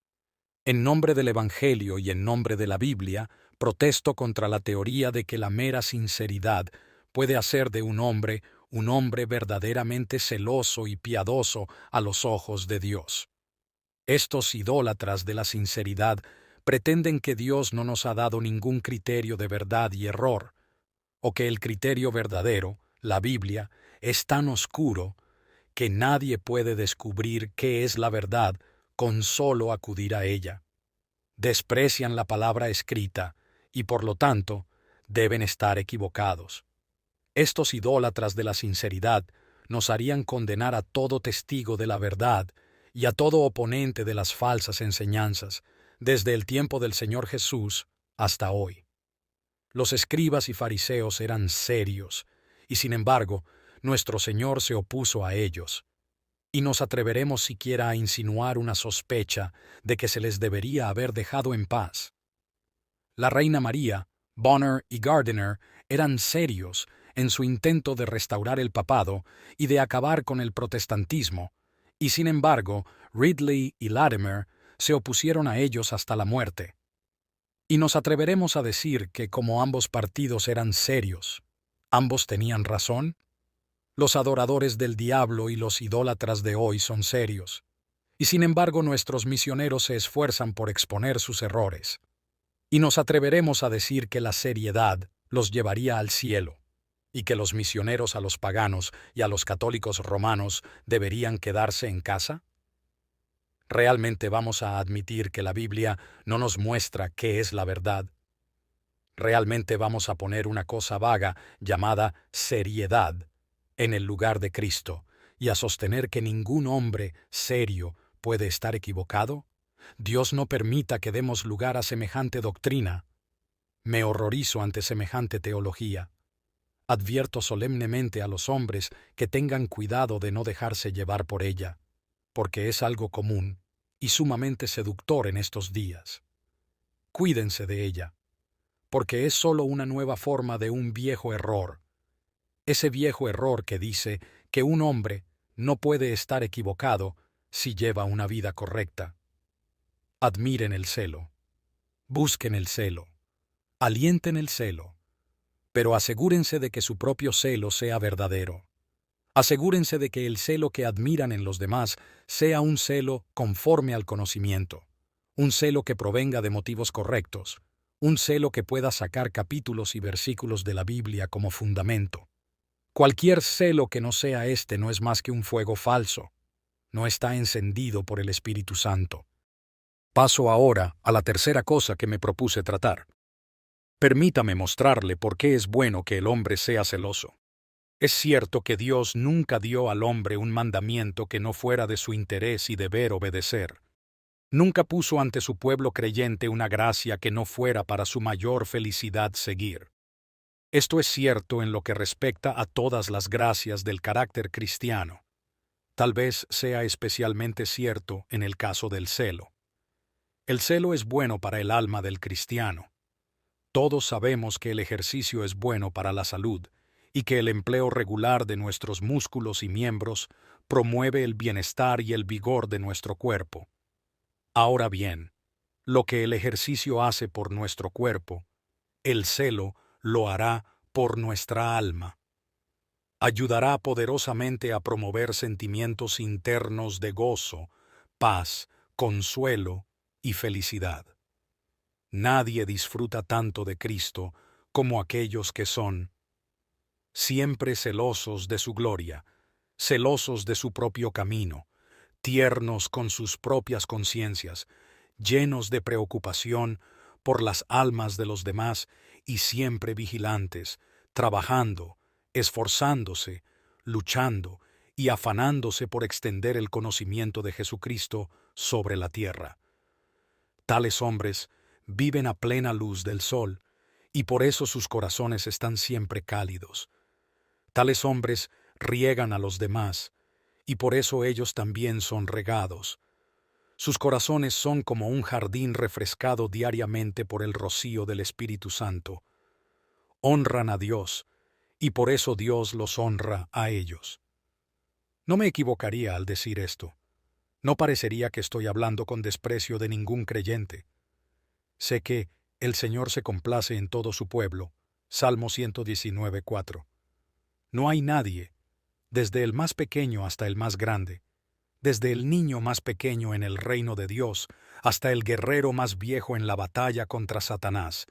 En nombre del Evangelio y en nombre de la Biblia, protesto contra la teoría de que la mera sinceridad puede hacer de un hombre verdaderamente celoso y piadoso a los ojos de Dios. Estos idólatras de la sinceridad pretenden que Dios no nos ha dado ningún criterio de verdad y error, o que el criterio verdadero, la Biblia, es tan oscuro que nadie puede descubrir qué es la verdad con solo acudir a ella. Desprecian la palabra escrita y, por lo tanto, deben estar equivocados. Estos idólatras de la sinceridad nos harían condenar a todo testigo de la verdad y a todo oponente de las falsas enseñanzas, desde el tiempo del Señor Jesús hasta hoy. Los escribas y fariseos eran serios, y sin embargo, nuestro Señor se opuso a ellos. Y nos atreveremos siquiera a insinuar una sospecha de que se les debería haber dejado en paz. La reina María, Bonner y Gardiner eran serios en su intento de restaurar el papado y de acabar con el protestantismo, y sin embargo, Ridley y Latimer se opusieron a ellos hasta la muerte. Y nos atreveremos a decir que como ambos partidos eran serios, ¿ambos tenían razón? Los adoradores del diablo y los idólatras de hoy son serios, y sin embargo nuestros misioneros se esfuerzan por exponer sus errores. Y nos atreveremos a decir que la seriedad los llevaría al cielo, y que los misioneros a los paganos y a los católicos romanos deberían quedarse en casa. ¿Realmente vamos a admitir que la Biblia no nos muestra qué es la verdad? ¿Realmente vamos a poner una cosa vaga llamada seriedad en el lugar de Cristo y a sostener que ningún hombre serio puede estar equivocado? Dios no permita que demos lugar a semejante doctrina. Me horrorizo ante semejante teología. Advierto solemnemente a los hombres que tengan cuidado de no dejarse llevar por ella, porque es algo común y sumamente seductor en estos días. Cuídense de ella, porque es solo una nueva forma de un viejo error. Ese viejo error que dice que un hombre no puede estar equivocado si lleva una vida correcta. Admiren el celo, busquen el celo, alienten el celo, pero asegúrense de que su propio celo sea verdadero. Asegúrense de que el celo que admiran en los demás sea un celo conforme al conocimiento, un celo que provenga de motivos correctos, un celo que pueda sacar capítulos y versículos de la Biblia como fundamento. Cualquier celo que no sea este no es más que un fuego falso, no está encendido por el Espíritu Santo. Paso ahora a la tercera cosa que me propuse tratar. Permítame mostrarle por qué es bueno que el hombre sea celoso. Es cierto que Dios nunca dio al hombre un mandamiento que no fuera de su interés y deber obedecer. Nunca puso ante su pueblo creyente una gracia que no fuera para su mayor felicidad seguir. Esto es cierto en lo que respecta a todas las gracias del carácter cristiano. Tal vez sea especialmente cierto en el caso del celo. El celo es bueno para el alma del cristiano. Todos sabemos que el ejercicio es bueno para la salud y que el empleo regular de nuestros músculos y miembros promueve el bienestar y el vigor de nuestro cuerpo. Ahora bien, lo que el ejercicio hace por nuestro cuerpo, el celo lo hará por nuestra alma. Ayudará poderosamente a promover sentimientos internos de gozo, paz, consuelo y felicidad. Nadie disfruta tanto de Cristo como aquellos que son siempre celosos de su gloria, celosos de su propio camino, tiernos con sus propias conciencias, llenos de preocupación por las almas de los demás y siempre vigilantes, trabajando, esforzándose, luchando y afanándose por extender el conocimiento de Jesucristo sobre la tierra. Tales hombres viven a plena luz del sol, y por eso sus corazones están siempre cálidos. Tales hombres riegan a los demás, y por eso ellos también son regados. Sus corazones son como un jardín refrescado diariamente por el rocío del Espíritu Santo. Honran a Dios, y por eso Dios los honra a ellos. No me equivocaría al decir esto. No parecería que estoy hablando con desprecio de ningún creyente. Sé que el Señor se complace en todo su pueblo. Salmo 119:4. No hay nadie, desde el más pequeño hasta el más grande, desde el niño más pequeño en el reino de Dios hasta el guerrero más viejo en la batalla contra Satanás,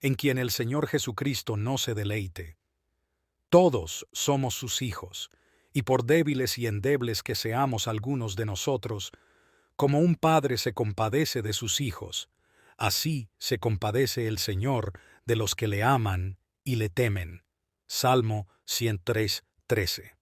en quien el Señor Jesucristo no se deleite. Todos somos sus hijos, y por débiles y endebles que seamos algunos de nosotros, como un padre se compadece de sus hijos, así se compadece el Señor de los que le aman y le temen. Salmo 103:13.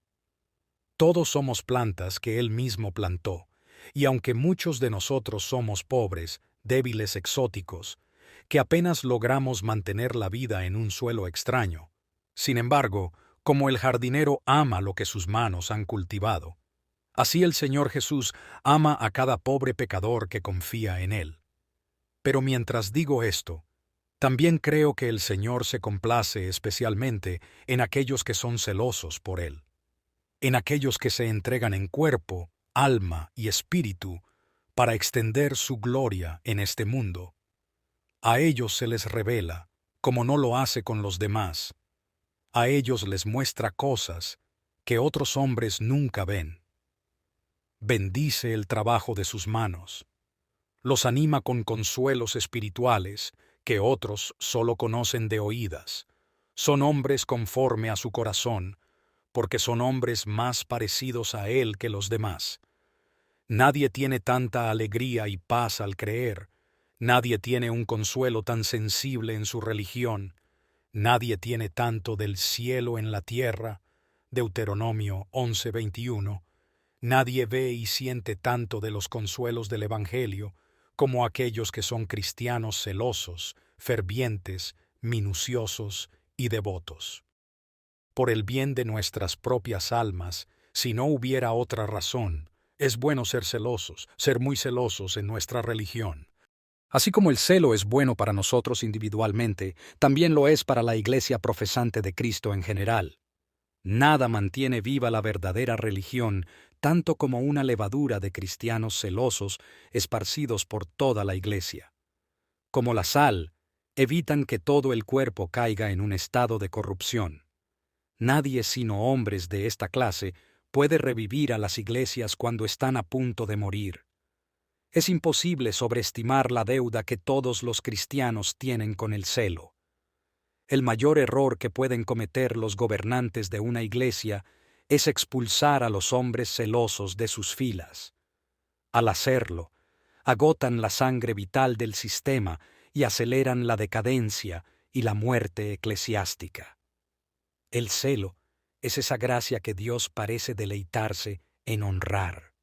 Todos somos plantas que Él mismo plantó, y aunque muchos de nosotros somos pobres, débiles exóticos, que apenas logramos mantener la vida en un suelo extraño, sin embargo, como el jardinero ama lo que sus manos han cultivado, así el Señor Jesús ama a cada pobre pecador que confía en Él. Pero mientras digo esto, también creo que el Señor se complace especialmente en aquellos que son celosos por Él, en aquellos que se entregan en cuerpo, alma y espíritu para extender su gloria en este mundo. A ellos se les revela, como no lo hace con los demás. A ellos les muestra cosas que otros hombres nunca ven. Bendice el trabajo de sus manos. Los anima con consuelos espirituales que otros solo conocen de oídas. Son hombres conforme a su corazón, porque son hombres más parecidos a él que los demás. Nadie tiene tanta alegría y paz al creer. Nadie tiene un consuelo tan sensible en su religión. Nadie tiene tanto del cielo en la tierra. Deuteronomio 11:21. Nadie ve y siente tanto de los consuelos del Evangelio como aquellos que son cristianos celosos, fervientes, minuciosos y devotos. Por el bien de nuestras propias almas, si no hubiera otra razón, es bueno ser celosos, ser muy celosos en nuestra religión. Así como el celo es bueno para nosotros individualmente, también lo es para la Iglesia profesante de Cristo en general. Nada mantiene viva la verdadera religión tanto como una levadura de cristianos celosos esparcidos por toda la Iglesia. Como la sal, evitan que todo el cuerpo caiga en un estado de corrupción. Nadie sino hombres de esta clase puede revivir a las iglesias cuando están a punto de morir. Es imposible sobreestimar la deuda que todos los cristianos tienen con el celo. El mayor error que pueden cometer los gobernantes de una iglesia es expulsar a los hombres celosos de sus filas. Al hacerlo, agotan la sangre vital del sistema y aceleran la decadencia y la muerte eclesiástica. El celo es esa gracia que Dios parece deleitarse en honrar.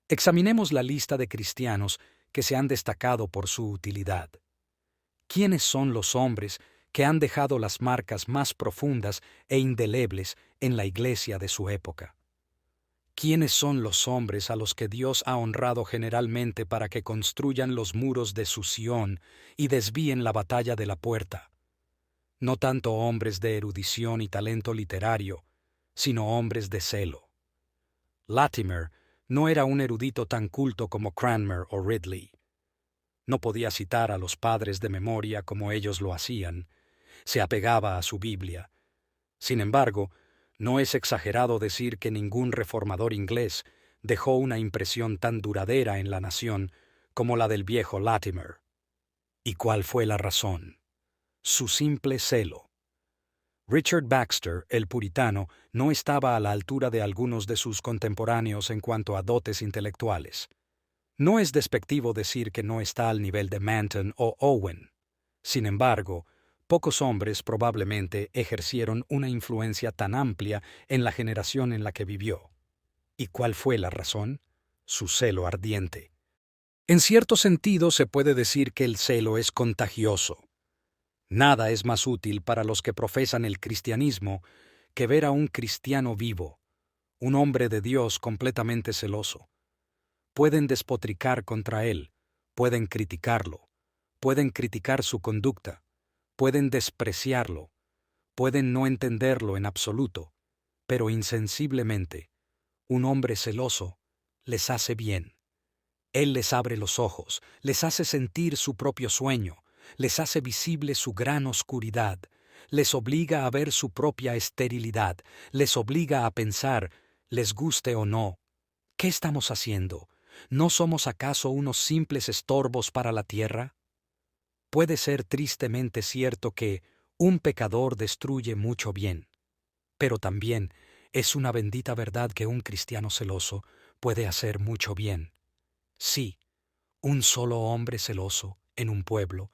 Examinemos la lista de cristianos que se han destacado por su utilidad. ¿Quiénes son los hombres que han dejado las marcas más profundas e indelebles en la iglesia de su época? ¿Quiénes son los hombres a los que Dios ha honrado generalmente para que construyan los muros de su Sión y desvíen la batalla de la puerta? No tanto hombres de erudición y talento literario, sino hombres de celo. Latimer no era un erudito tan culto como Cranmer o Ridley. No podía citar a los padres de memoria como ellos lo hacían. Se apegaba a su Biblia. Sin embargo, no es exagerado decir que ningún reformador inglés dejó una impresión tan duradera en la nación como la del viejo Latimer. ¿Y cuál fue la razón? Su simple celo. Richard Baxter, el puritano, no estaba a la altura de algunos de sus contemporáneos en cuanto a dotes intelectuales. No es despectivo decir que no está al nivel de Manton o Owen. Sin embargo, pocos hombres probablemente ejercieron una influencia tan amplia en la generación en la que vivió. ¿Y cuál fue la razón? Su celo ardiente. En cierto sentido se puede decir que el celo es contagioso. Nada es más útil para los que profesan el cristianismo que ver a un cristiano vivo, un hombre de Dios completamente celoso. Pueden despotricar contra él, pueden criticarlo, pueden criticar su conducta, pueden despreciarlo, pueden no entenderlo en absoluto, pero insensiblemente, un hombre celoso les hace bien. Él les abre los ojos, les hace sentir su propio sueño, les hace visible su gran oscuridad, les obliga a ver su propia esterilidad, les obliga a pensar, les guste o no, ¿qué estamos haciendo? ¿No somos acaso unos simples estorbos para la tierra? Puede ser tristemente cierto que un pecador destruye mucho bien, pero también es una bendita verdad que un cristiano celoso puede hacer mucho bien. Sí, un solo hombre celoso en un pueblo,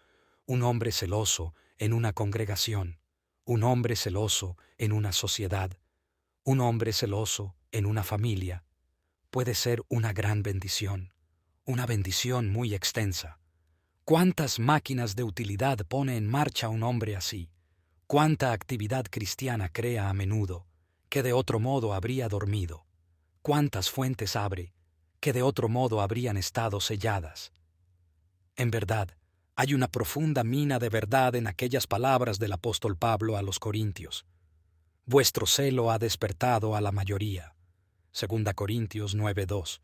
un hombre celoso en una congregación, un hombre celoso en una sociedad, un hombre celoso en una familia, puede ser una gran bendición, una bendición muy extensa. ¿Cuántas máquinas de utilidad pone en marcha un hombre así? ¿Cuánta actividad cristiana crea a menudo, que de otro modo habría dormido? ¿Cuántas fuentes abre, que de otro modo habrían estado selladas? En verdad, hay una profunda mina de verdad en aquellas palabras del apóstol Pablo a los Corintios. Vuestro celo ha despertado a la mayoría. 2 Corintios 9:2.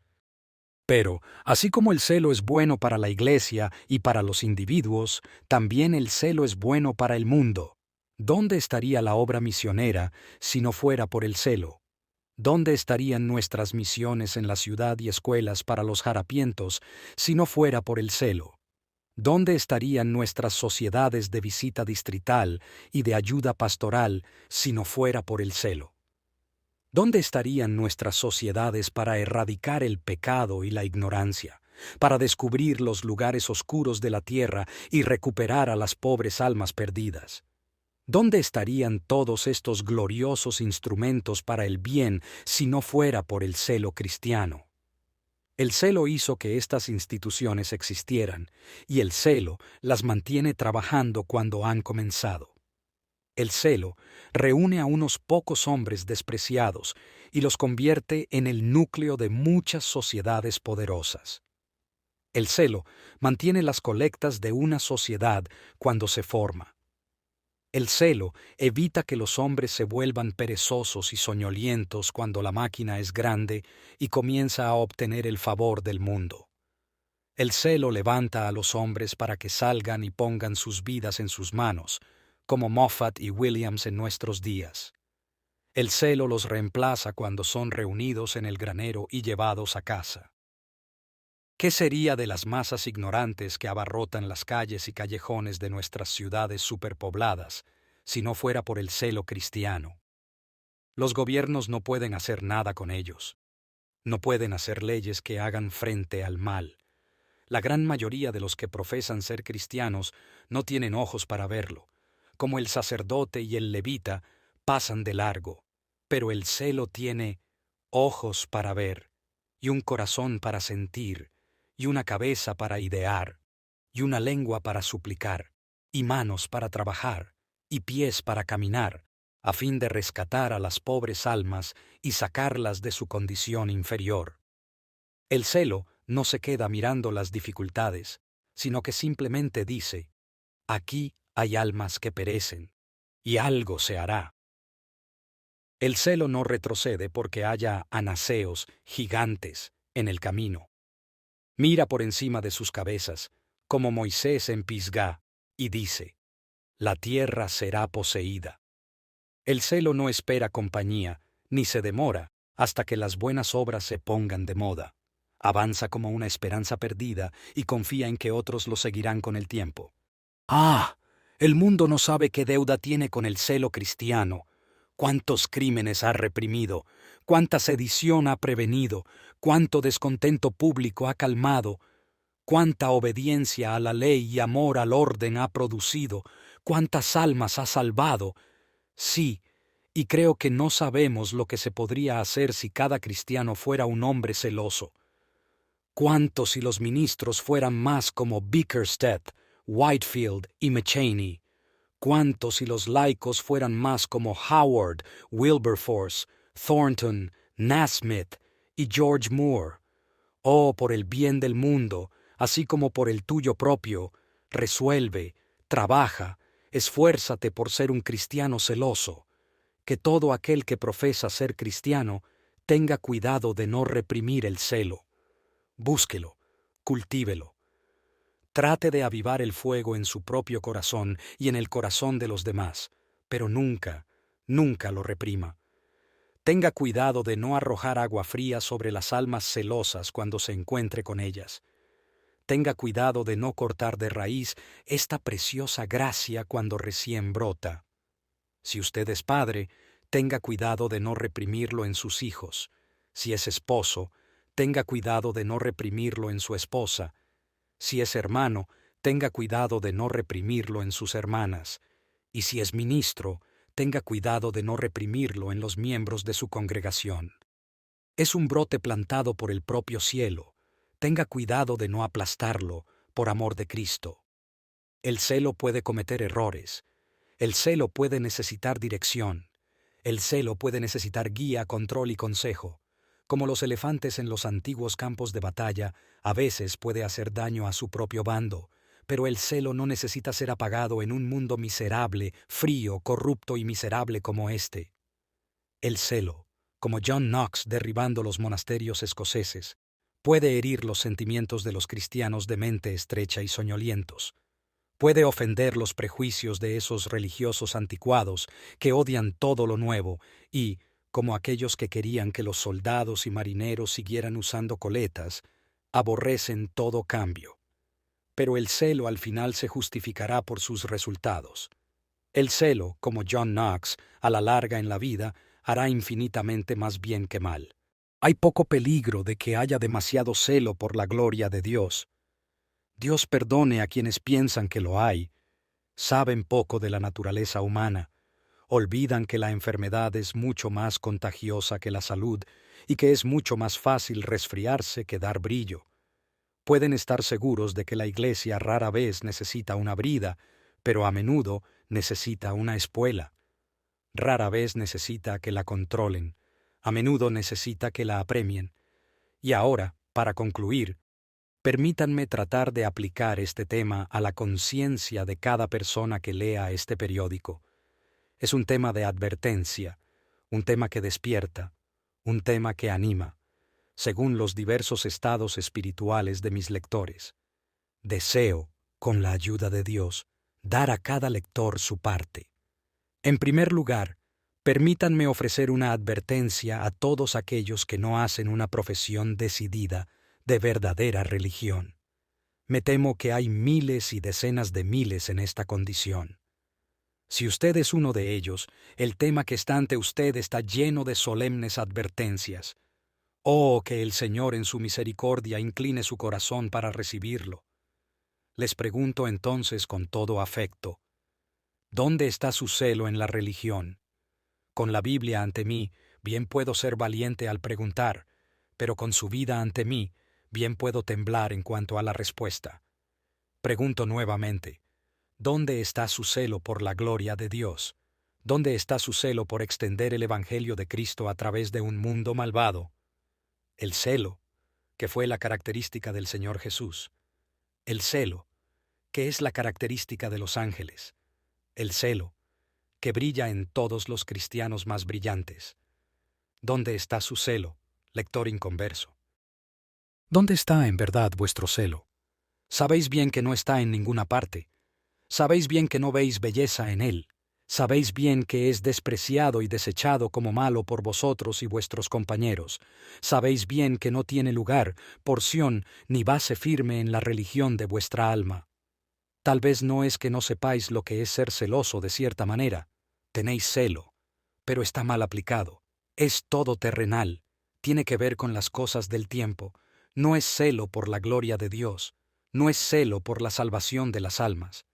Pero, así como el celo es bueno para la Iglesia y para los individuos, también el celo es bueno para el mundo. ¿Dónde estaría la obra misionera si no fuera por el celo? ¿Dónde estarían nuestras misiones en la ciudad y escuelas para los harapientos si no fuera por el celo? ¿Dónde estarían nuestras sociedades de visita distrital y de ayuda pastoral si no fuera por el celo? ¿Dónde estarían nuestras sociedades para erradicar el pecado y la ignorancia, para descubrir los lugares oscuros de la tierra y recuperar a las pobres almas perdidas? ¿Dónde estarían todos estos gloriosos instrumentos para el bien si no fuera por el celo cristiano? El celo hizo que estas instituciones existieran, y el celo las mantiene trabajando cuando han comenzado. El celo reúne a unos pocos hombres despreciados y los convierte en el núcleo de muchas sociedades poderosas. El celo mantiene las colectas de una sociedad cuando se forma. El celo evita que los hombres se vuelvan perezosos y soñolientos cuando la máquina es grande y comienza a obtener el favor del mundo. El celo levanta a los hombres para que salgan y pongan sus vidas en sus manos, como Moffat y Williams en nuestros días. El celo los reemplaza cuando son reunidos en el granero y llevados a casa. ¿Qué sería de las masas ignorantes que abarrotan las calles y callejones de nuestras ciudades superpobladas si no fuera por el celo cristiano? Los gobiernos no pueden hacer nada con ellos. No pueden hacer leyes que hagan frente al mal. La gran mayoría de los que profesan ser cristianos no tienen ojos para verlo. Como el sacerdote y el levita pasan de largo, pero el celo tiene ojos para ver, y un corazón para sentir, y una cabeza para idear, y una lengua para suplicar, y manos para trabajar, y pies para caminar, a fin de rescatar a las pobres almas y sacarlas de su condición inferior. El celo no se queda mirando las dificultades, sino que simplemente dice: aquí hay almas que perecen, y algo se hará. El celo no retrocede porque haya anaseos, gigantes, en el camino. Mira por encima de sus cabezas, como Moisés en Pisgá, y dice: la tierra será poseída. El celo no espera compañía, ni se demora hasta que las buenas obras se pongan de moda. Avanza como una esperanza perdida y confía en que otros lo seguirán con el tiempo. ¡Ah! El mundo no sabe qué deuda tiene con el celo cristiano. Cuántos crímenes ha reprimido, cuánta sedición ha prevenido, cuánto descontento público ha calmado, cuánta obediencia a la ley y amor al orden ha producido, cuántas almas ha salvado. Sí, y creo que no sabemos lo que se podría hacer si cada cristiano fuera un hombre celoso. ¿Cuánto si los ministros fueran más como Bickersteth, Whitefield y McChaney? ¿Cuánto si los laicos fueran más como Howard, Wilberforce, Thornton, Nasmith y George Moore? Oh, por el bien del mundo, así como por el tuyo propio, resuelve, trabaja, esfuérzate por ser un cristiano celoso. Que todo aquel que profesa ser cristiano tenga cuidado de no reprimir el celo. Búsquelo, cultívelo. Trate de avivar el fuego en su propio corazón y en el corazón de los demás, pero nunca, nunca lo reprima. Tenga cuidado de no arrojar agua fría sobre las almas celosas cuando se encuentre con ellas. Tenga cuidado de no cortar de raíz esta preciosa gracia cuando recién brota. Si usted es padre, tenga cuidado de no reprimirlo en sus hijos. Si es esposo, tenga cuidado de no reprimirlo en su esposa. Si es hermano, tenga cuidado de no reprimirlo en sus hermanas. Y si es ministro, tenga cuidado de no reprimirlo en los miembros de su congregación. Es un brote plantado por el propio cielo. Tenga cuidado de no aplastarlo, por amor de Cristo. El celo puede cometer errores. El celo puede necesitar dirección. El celo puede necesitar guía, control y consejo. Como los elefantes en los antiguos campos de batalla, a veces puede hacer daño a su propio bando, pero el celo no necesita ser apagado en un mundo miserable, frío, corrupto y miserable como este. El celo, como John Knox derribando los monasterios escoceses, puede herir los sentimientos de los cristianos de mente estrecha y soñolientos. Puede ofender los prejuicios de esos religiosos anticuados que odian todo lo nuevo y, como aquellos que querían que los soldados y marineros siguieran usando coletas, aborrecen todo cambio. Pero el celo al final se justificará por sus resultados. El celo, como John Knox, a la larga en la vida, hará infinitamente más bien que mal. Hay poco peligro de que haya demasiado celo por la gloria de Dios. Dios perdone a quienes piensan que lo hay. Saben poco de la naturaleza humana. Olvidan que la enfermedad es mucho más contagiosa que la salud y que es mucho más fácil resfriarse que dar brillo. Pueden estar seguros de que la Iglesia rara vez necesita una brida, pero a menudo necesita una espuela. Rara vez necesita que la controlen, a menudo necesita que la apremien. Y ahora, para concluir, permítanme tratar de aplicar este tema a la conciencia de cada persona que lea este periódico. Es un tema de advertencia, un tema que despierta, un tema que anima, según los diversos estados espirituales de mis lectores. Deseo, con la ayuda de Dios, dar a cada lector su parte. En primer lugar, permítanme ofrecer una advertencia a todos aquellos que no hacen una profesión decidida de verdadera religión. Me temo que hay miles y decenas de miles en esta condición. Si usted es uno de ellos, el tema que está ante usted está lleno de solemnes advertencias. Oh, que el Señor en su misericordia incline su corazón para recibirlo. Les pregunto entonces con todo afecto, ¿dónde está su celo en la religión? Con la Biblia ante mí, bien puedo ser valiente al preguntar, pero con su vida ante mí, bien puedo temblar en cuanto a la respuesta. Pregunto nuevamente, ¿dónde está su celo por la gloria de Dios? ¿Dónde está su celo por extender el Evangelio de Cristo a través de un mundo malvado? El celo, que fue la característica del Señor Jesús. El celo, que es la característica de los ángeles. El celo, que brilla en todos los cristianos más brillantes. ¿Dónde está su celo, lector inconverso? ¿Dónde está en verdad vuestro celo? Sabéis bien que no está en ninguna parte. Sabéis bien que no veis belleza en él. Sabéis bien que es despreciado y desechado como malo por vosotros y vuestros compañeros. Sabéis bien que no tiene lugar, porción ni base firme en la religión de vuestra alma. Tal vez no es que no sepáis lo que es ser celoso de cierta manera. Tenéis celo, pero está mal aplicado. Es todo terrenal. Tiene que ver con las cosas del tiempo. No es celo por la gloria de Dios. No es celo por la salvación de las almas.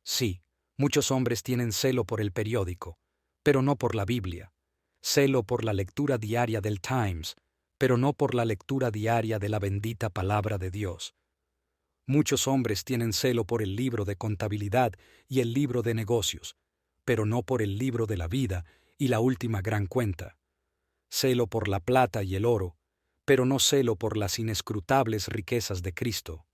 Sí, muchos hombres tienen celo por el periódico, pero no por la Biblia. Celo por la lectura diaria del Times, pero no por la lectura diaria de la bendita palabra de Dios. Muchos hombres tienen celo por el libro de contabilidad y el libro de negocios, pero no por el libro de la vida y la última gran cuenta. Celo por la plata y el oro, pero no celo por las inescrutables riquezas de Cristo.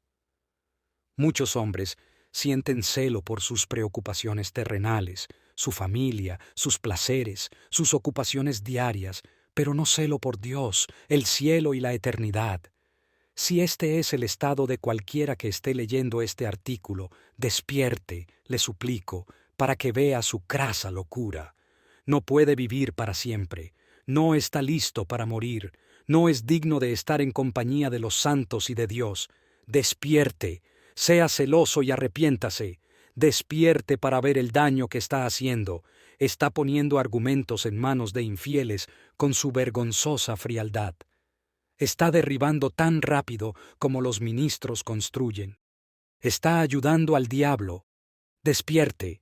Muchos hombres sienten celo por sus preocupaciones terrenales, su familia, sus placeres, sus ocupaciones diarias, pero no celo por Dios, el cielo y la eternidad. Si este es el estado de cualquiera que esté leyendo este artículo, despierte, le suplico, para que vea su crasa locura. No puede vivir para siempre, no está listo para morir, no es digno de estar en compañía de los santos y de Dios. Despierte, sea celoso y arrepiéntase. Despierte para ver el daño que está haciendo. Está poniendo argumentos en manos de infieles con su vergonzosa frialdad. Está derribando tan rápido como los ministros construyen. Está ayudando al diablo. Despierte,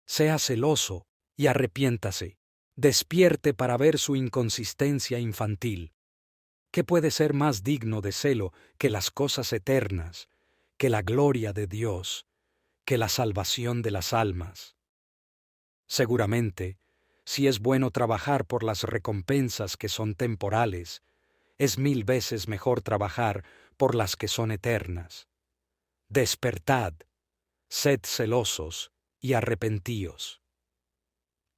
sea celoso y arrepiéntase. Despierte para ver su inconsistencia infantil. ¿Qué puede ser más digno de celo que las cosas eternas, que la gloria de Dios, que la salvación de las almas? Seguramente, si es bueno trabajar por las recompensas que son temporales, es 1000 veces mejor trabajar por las que son eternas. Despertad, sed celosos y arrepentíos.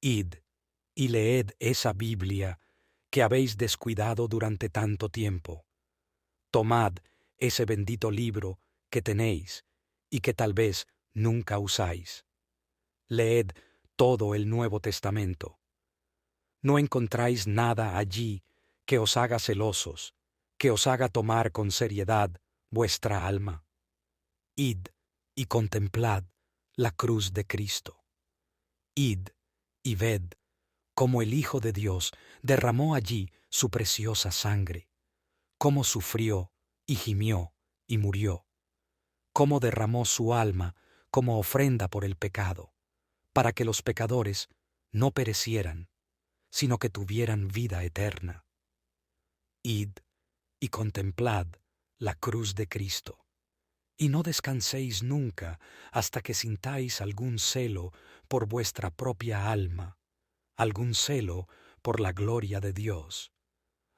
Id y leed esa Biblia que habéis descuidado durante tanto tiempo. Tomad ese bendito libro que tenéis y que tal vez nunca usáis. Leed todo el Nuevo Testamento. No encontráis nada allí que os haga celosos, que os haga tomar con seriedad vuestra alma. Id y contemplad la cruz de Cristo. Id y ved cómo el Hijo de Dios derramó allí su preciosa sangre, cómo sufrió y gimió y murió, cómo derramó su alma como ofrenda por el pecado, para que los pecadores no perecieran, sino que tuvieran vida eterna. Id y contemplad la cruz de Cristo, y no descanséis nunca hasta que sintáis algún celo por vuestra propia alma, algún celo por la gloria de Dios,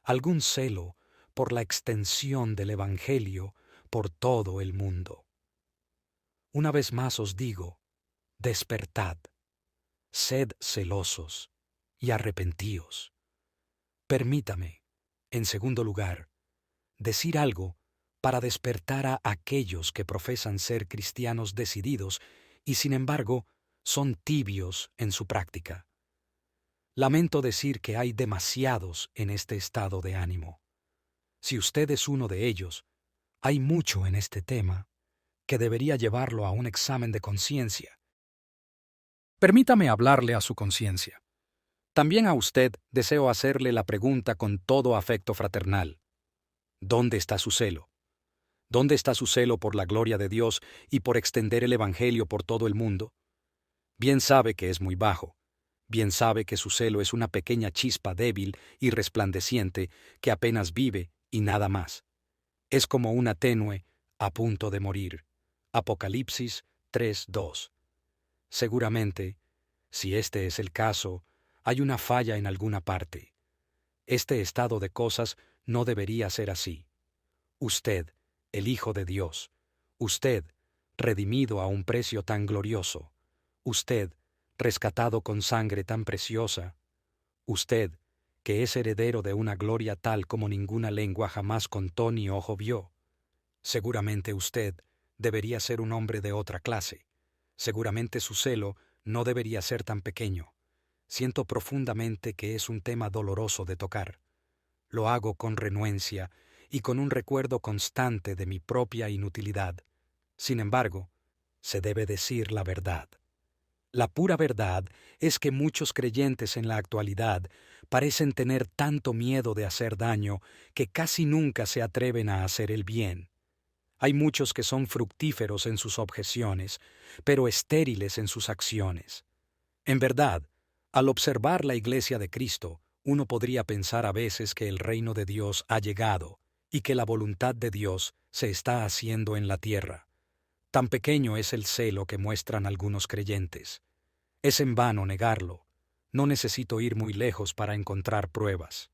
algún celo por la extensión del Evangelio por todo el mundo. Una vez más os digo, despertad, sed celosos y arrepentíos. Permítame, en segundo lugar, decir algo para despertar a aquellos que profesan ser cristianos decididos y sin embargo son tibios en su práctica. Lamento decir que hay demasiados en este estado de ánimo. Si usted es uno de ellos, hay mucho en este tema que debería llevarlo a un examen de conciencia. Permítame hablarle a su conciencia. También a usted deseo hacerle la pregunta con todo afecto fraternal. ¿Dónde está su celo? ¿Dónde está su celo por la gloria de Dios y por extender el Evangelio por todo el mundo? Bien sabe que es muy bajo. Bien sabe que su celo es una pequeña chispa débil y resplandeciente que apenas vive y nada más. Es como una tenue a punto de morir. Apocalipsis 3:2. Seguramente, si este es el caso, hay una falla en alguna parte. Este estado de cosas no debería ser así. Usted, el Hijo de Dios, usted, redimido a un precio tan glorioso, usted, rescatado con sangre tan preciosa, usted, que es heredero de una gloria tal como ninguna lengua jamás contó ni ojo vio. Seguramente usted debería ser un hombre de otra clase. Seguramente su celo no debería ser tan pequeño. Siento profundamente que es un tema doloroso de tocar. Lo hago con renuencia y con un recuerdo constante de mi propia inutilidad. Sin embargo, se debe decir la verdad. La pura verdad es que muchos creyentes en la actualidad parecen tener tanto miedo de hacer daño que casi nunca se atreven a hacer el bien. Hay muchos que son fructíferos en sus objeciones, pero estériles en sus acciones. En verdad, al observar la Iglesia de Cristo, uno podría pensar a veces que el reino de Dios ha llegado y que la voluntad de Dios se está haciendo en la tierra. Tan pequeño es el celo que muestran algunos creyentes. Es en vano negarlo. No necesito ir muy lejos para encontrar pruebas.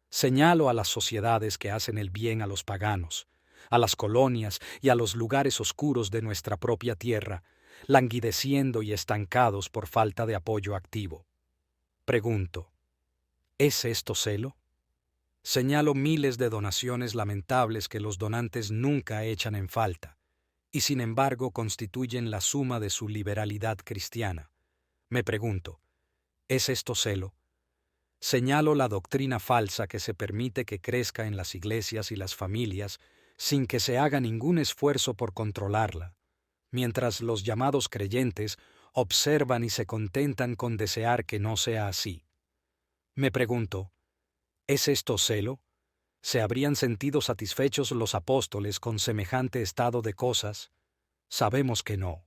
Señalo a las sociedades que hacen el bien a los paganos, a las colonias y a los lugares oscuros de nuestra propia tierra, languideciendo y estancados por falta de apoyo activo. Pregunto, ¿es esto celo? Señalo miles de donaciones lamentables que los donantes nunca echan en falta, y sin embargo constituyen la suma de su liberalidad cristiana. Me pregunto, ¿es esto celo? Señalo la doctrina falsa que se permite que crezca en las iglesias y las familias sin que se haga ningún esfuerzo por controlarla, mientras los llamados creyentes observan y se contentan con desear que no sea así. Me pregunto, ¿es esto celo? ¿Se habrían sentido satisfechos los apóstoles con semejante estado de cosas? Sabemos que no.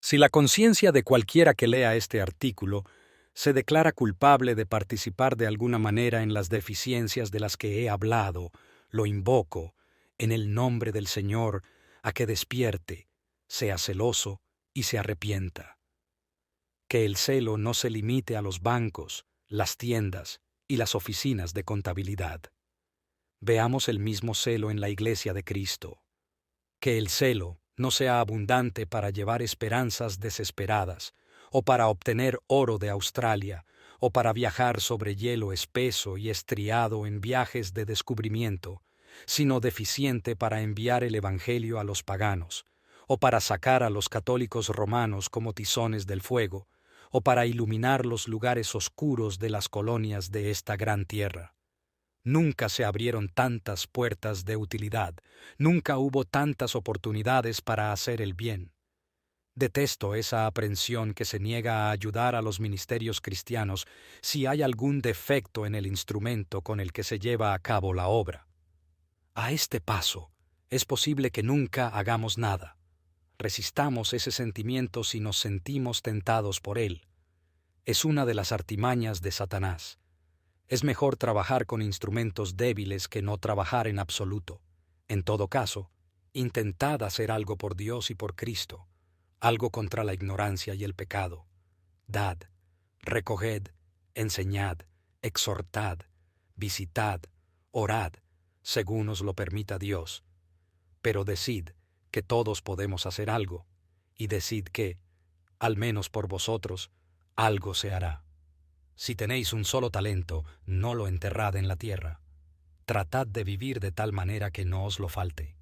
Si la conciencia de cualquiera que lea este artículo se declara culpable de participar de alguna manera en las deficiencias de las que he hablado, lo invoco, en el nombre del Señor, a que despierte, sea celoso y se arrepienta. Que el celo no se limite a los bancos, las tiendas y las oficinas de contabilidad. Veamos el mismo celo en la Iglesia de Cristo. Que el celo no sea abundante para llevar esperanzas desesperadas, o para obtener oro de Australia, o para viajar sobre hielo espeso y estriado en viajes de descubrimiento, sino deficiente para enviar el Evangelio a los paganos, o para sacar a los católicos romanos como tizones del fuego, o para iluminar los lugares oscuros de las colonias de esta gran tierra. Nunca se abrieron tantas puertas de utilidad, nunca hubo tantas oportunidades para hacer el bien. Detesto esa aprensión que se niega a ayudar a los ministerios cristianos si hay algún defecto en el instrumento con el que se lleva a cabo la obra. A este paso, es posible que nunca hagamos nada. Resistamos ese sentimiento si nos sentimos tentados por él. Es una de las artimañas de Satanás. Es mejor trabajar con instrumentos débiles que no trabajar en absoluto. En todo caso, intentad hacer algo por Dios y por Cristo, algo contra la ignorancia y el pecado. Dad, recoged, enseñad, exhortad, visitad, orad, según os lo permita Dios. Pero decid que todos podemos hacer algo, y decid que, al menos por vosotros, algo se hará. Si tenéis un solo talento, no lo enterrad en la tierra. Tratad de vivir de tal manera que no os lo falte.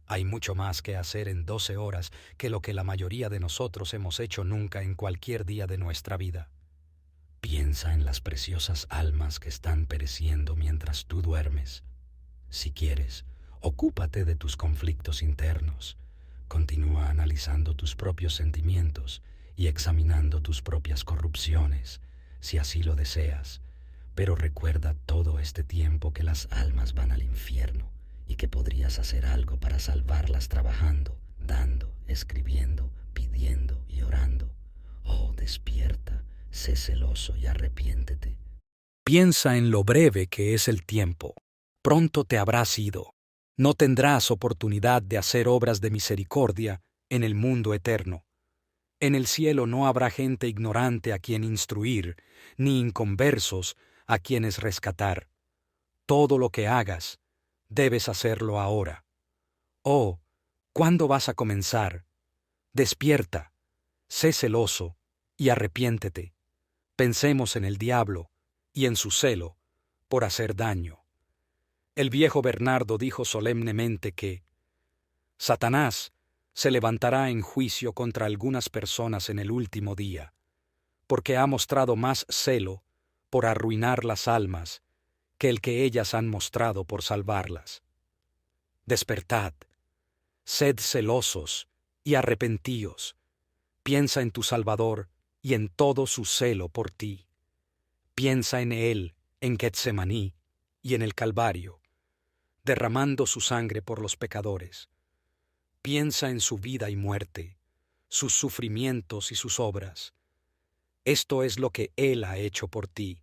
Hay mucho más que hacer en 12 horas que lo que la mayoría de nosotros hemos hecho nunca en cualquier día de nuestra vida. Piensa en las preciosas almas que están pereciendo mientras tú duermes. Si quieres, ocúpate de tus conflictos internos. Continúa analizando tus propios sentimientos y examinando tus propias corrupciones, si así lo deseas. Pero recuerda todo este tiempo que las almas van al infierno y que podrías hacer algo para salvarlas trabajando, dando, escribiendo, pidiendo y orando. Oh, despierta, sé celoso y arrepiéntete. Piensa en lo breve que es el tiempo. Pronto te habrás ido. No tendrás oportunidad de hacer obras de misericordia en el mundo eterno. En el cielo no habrá gente ignorante a quien instruir, ni inconversos a quienes rescatar. Todo lo que hagas, debes hacerlo ahora. Oh, ¿cuándo vas a comenzar? Despierta, sé celoso y arrepiéntete. Pensemos en el diablo y en su celo por hacer daño. El viejo Bernardo dijo solemnemente que Satanás se levantará en juicio contra algunas personas en el último día, porque ha mostrado más celo por arruinar las almas que el que ellas han mostrado por salvarlas. Despertad, sed celosos y arrepentíos. Piensa en tu Salvador y en todo su celo por ti. Piensa en Él en Getsemaní y en el Calvario, derramando su sangre por los pecadores. Piensa en su vida y muerte, sus sufrimientos y sus obras. Esto es lo que Él ha hecho por ti.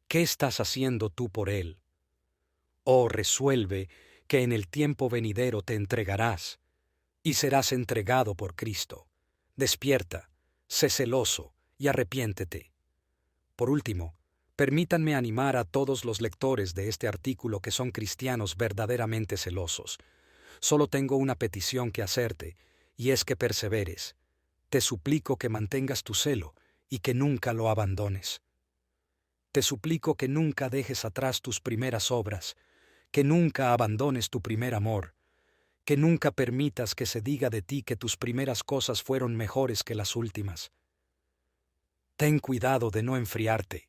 ¿Qué estás haciendo tú por Él? Oh, resuelve que en el tiempo venidero te entregarás y serás entregado por Cristo. Despierta, sé celoso y arrepiéntete. Por último, permítanme animar a todos los lectores de este artículo que son cristianos verdaderamente celosos. Solo tengo una petición que hacerte, y es que perseveres. Te suplico que mantengas tu celo y que nunca lo abandones. Te suplico que nunca dejes atrás tus primeras obras, que nunca abandones tu primer amor, que nunca permitas que se diga de ti que tus primeras cosas fueron mejores que las últimas. Ten cuidado de no enfriarte.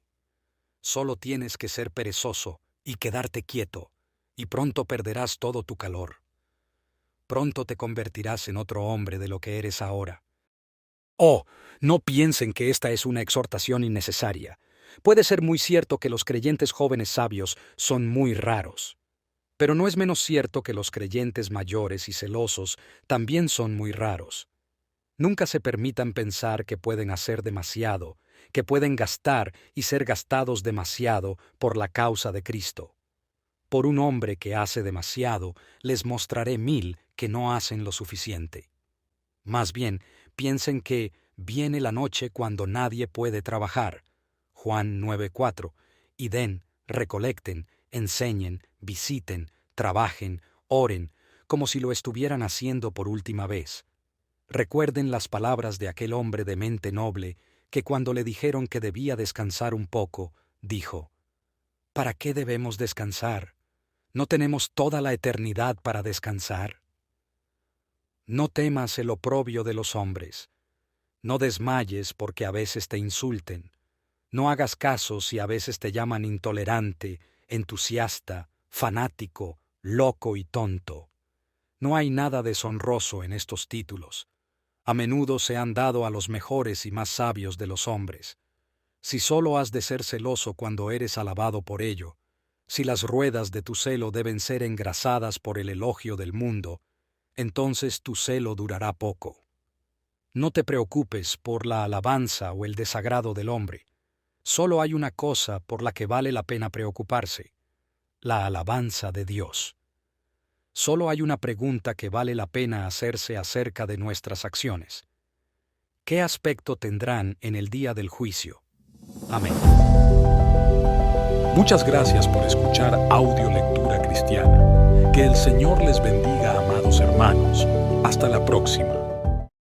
Solo tienes que ser perezoso y quedarte quieto, y pronto perderás todo tu calor. Pronto te convertirás en otro hombre de lo que eres ahora. Oh, no piensen que esta es una exhortación innecesaria. Puede ser muy cierto que los creyentes jóvenes sabios son muy raros, pero no es menos cierto que los creyentes mayores y celosos también son muy raros. Nunca se permitan pensar que pueden hacer demasiado, que pueden gastar y ser gastados demasiado por la causa de Cristo. Por un hombre que hace demasiado, les mostraré 1000 que no hacen lo suficiente. Más bien, piensen que viene la noche cuando nadie puede trabajar. Juan 9:4. Y den, recolecten, enseñen, visiten, trabajen, oren, como si lo estuvieran haciendo por última vez. Recuerden las palabras de aquel hombre de mente noble que cuando le dijeron que debía descansar un poco, dijo: ¿Para qué debemos descansar? ¿No tenemos toda la eternidad para descansar? No temas el oprobio de los hombres. No desmayes porque a veces te insulten. No hagas caso si a veces te llaman intolerante, entusiasta, fanático, loco y tonto. No hay nada deshonroso en estos títulos. A menudo se han dado a los mejores y más sabios de los hombres. Si solo has de ser celoso cuando eres alabado por ello, si las ruedas de tu celo deben ser engrasadas por el elogio del mundo, entonces tu celo durará poco. No te preocupes por la alabanza o el desagrado del hombre. Solo hay una cosa por la que vale la pena preocuparse: la alabanza de Dios. Solo hay una pregunta que vale la pena hacerse acerca de nuestras acciones. ¿Qué aspecto tendrán en el día del juicio? Amén. Muchas gracias por escuchar Audio Lectura Cristiana. Que el Señor les bendiga, amados hermanos. Hasta la próxima.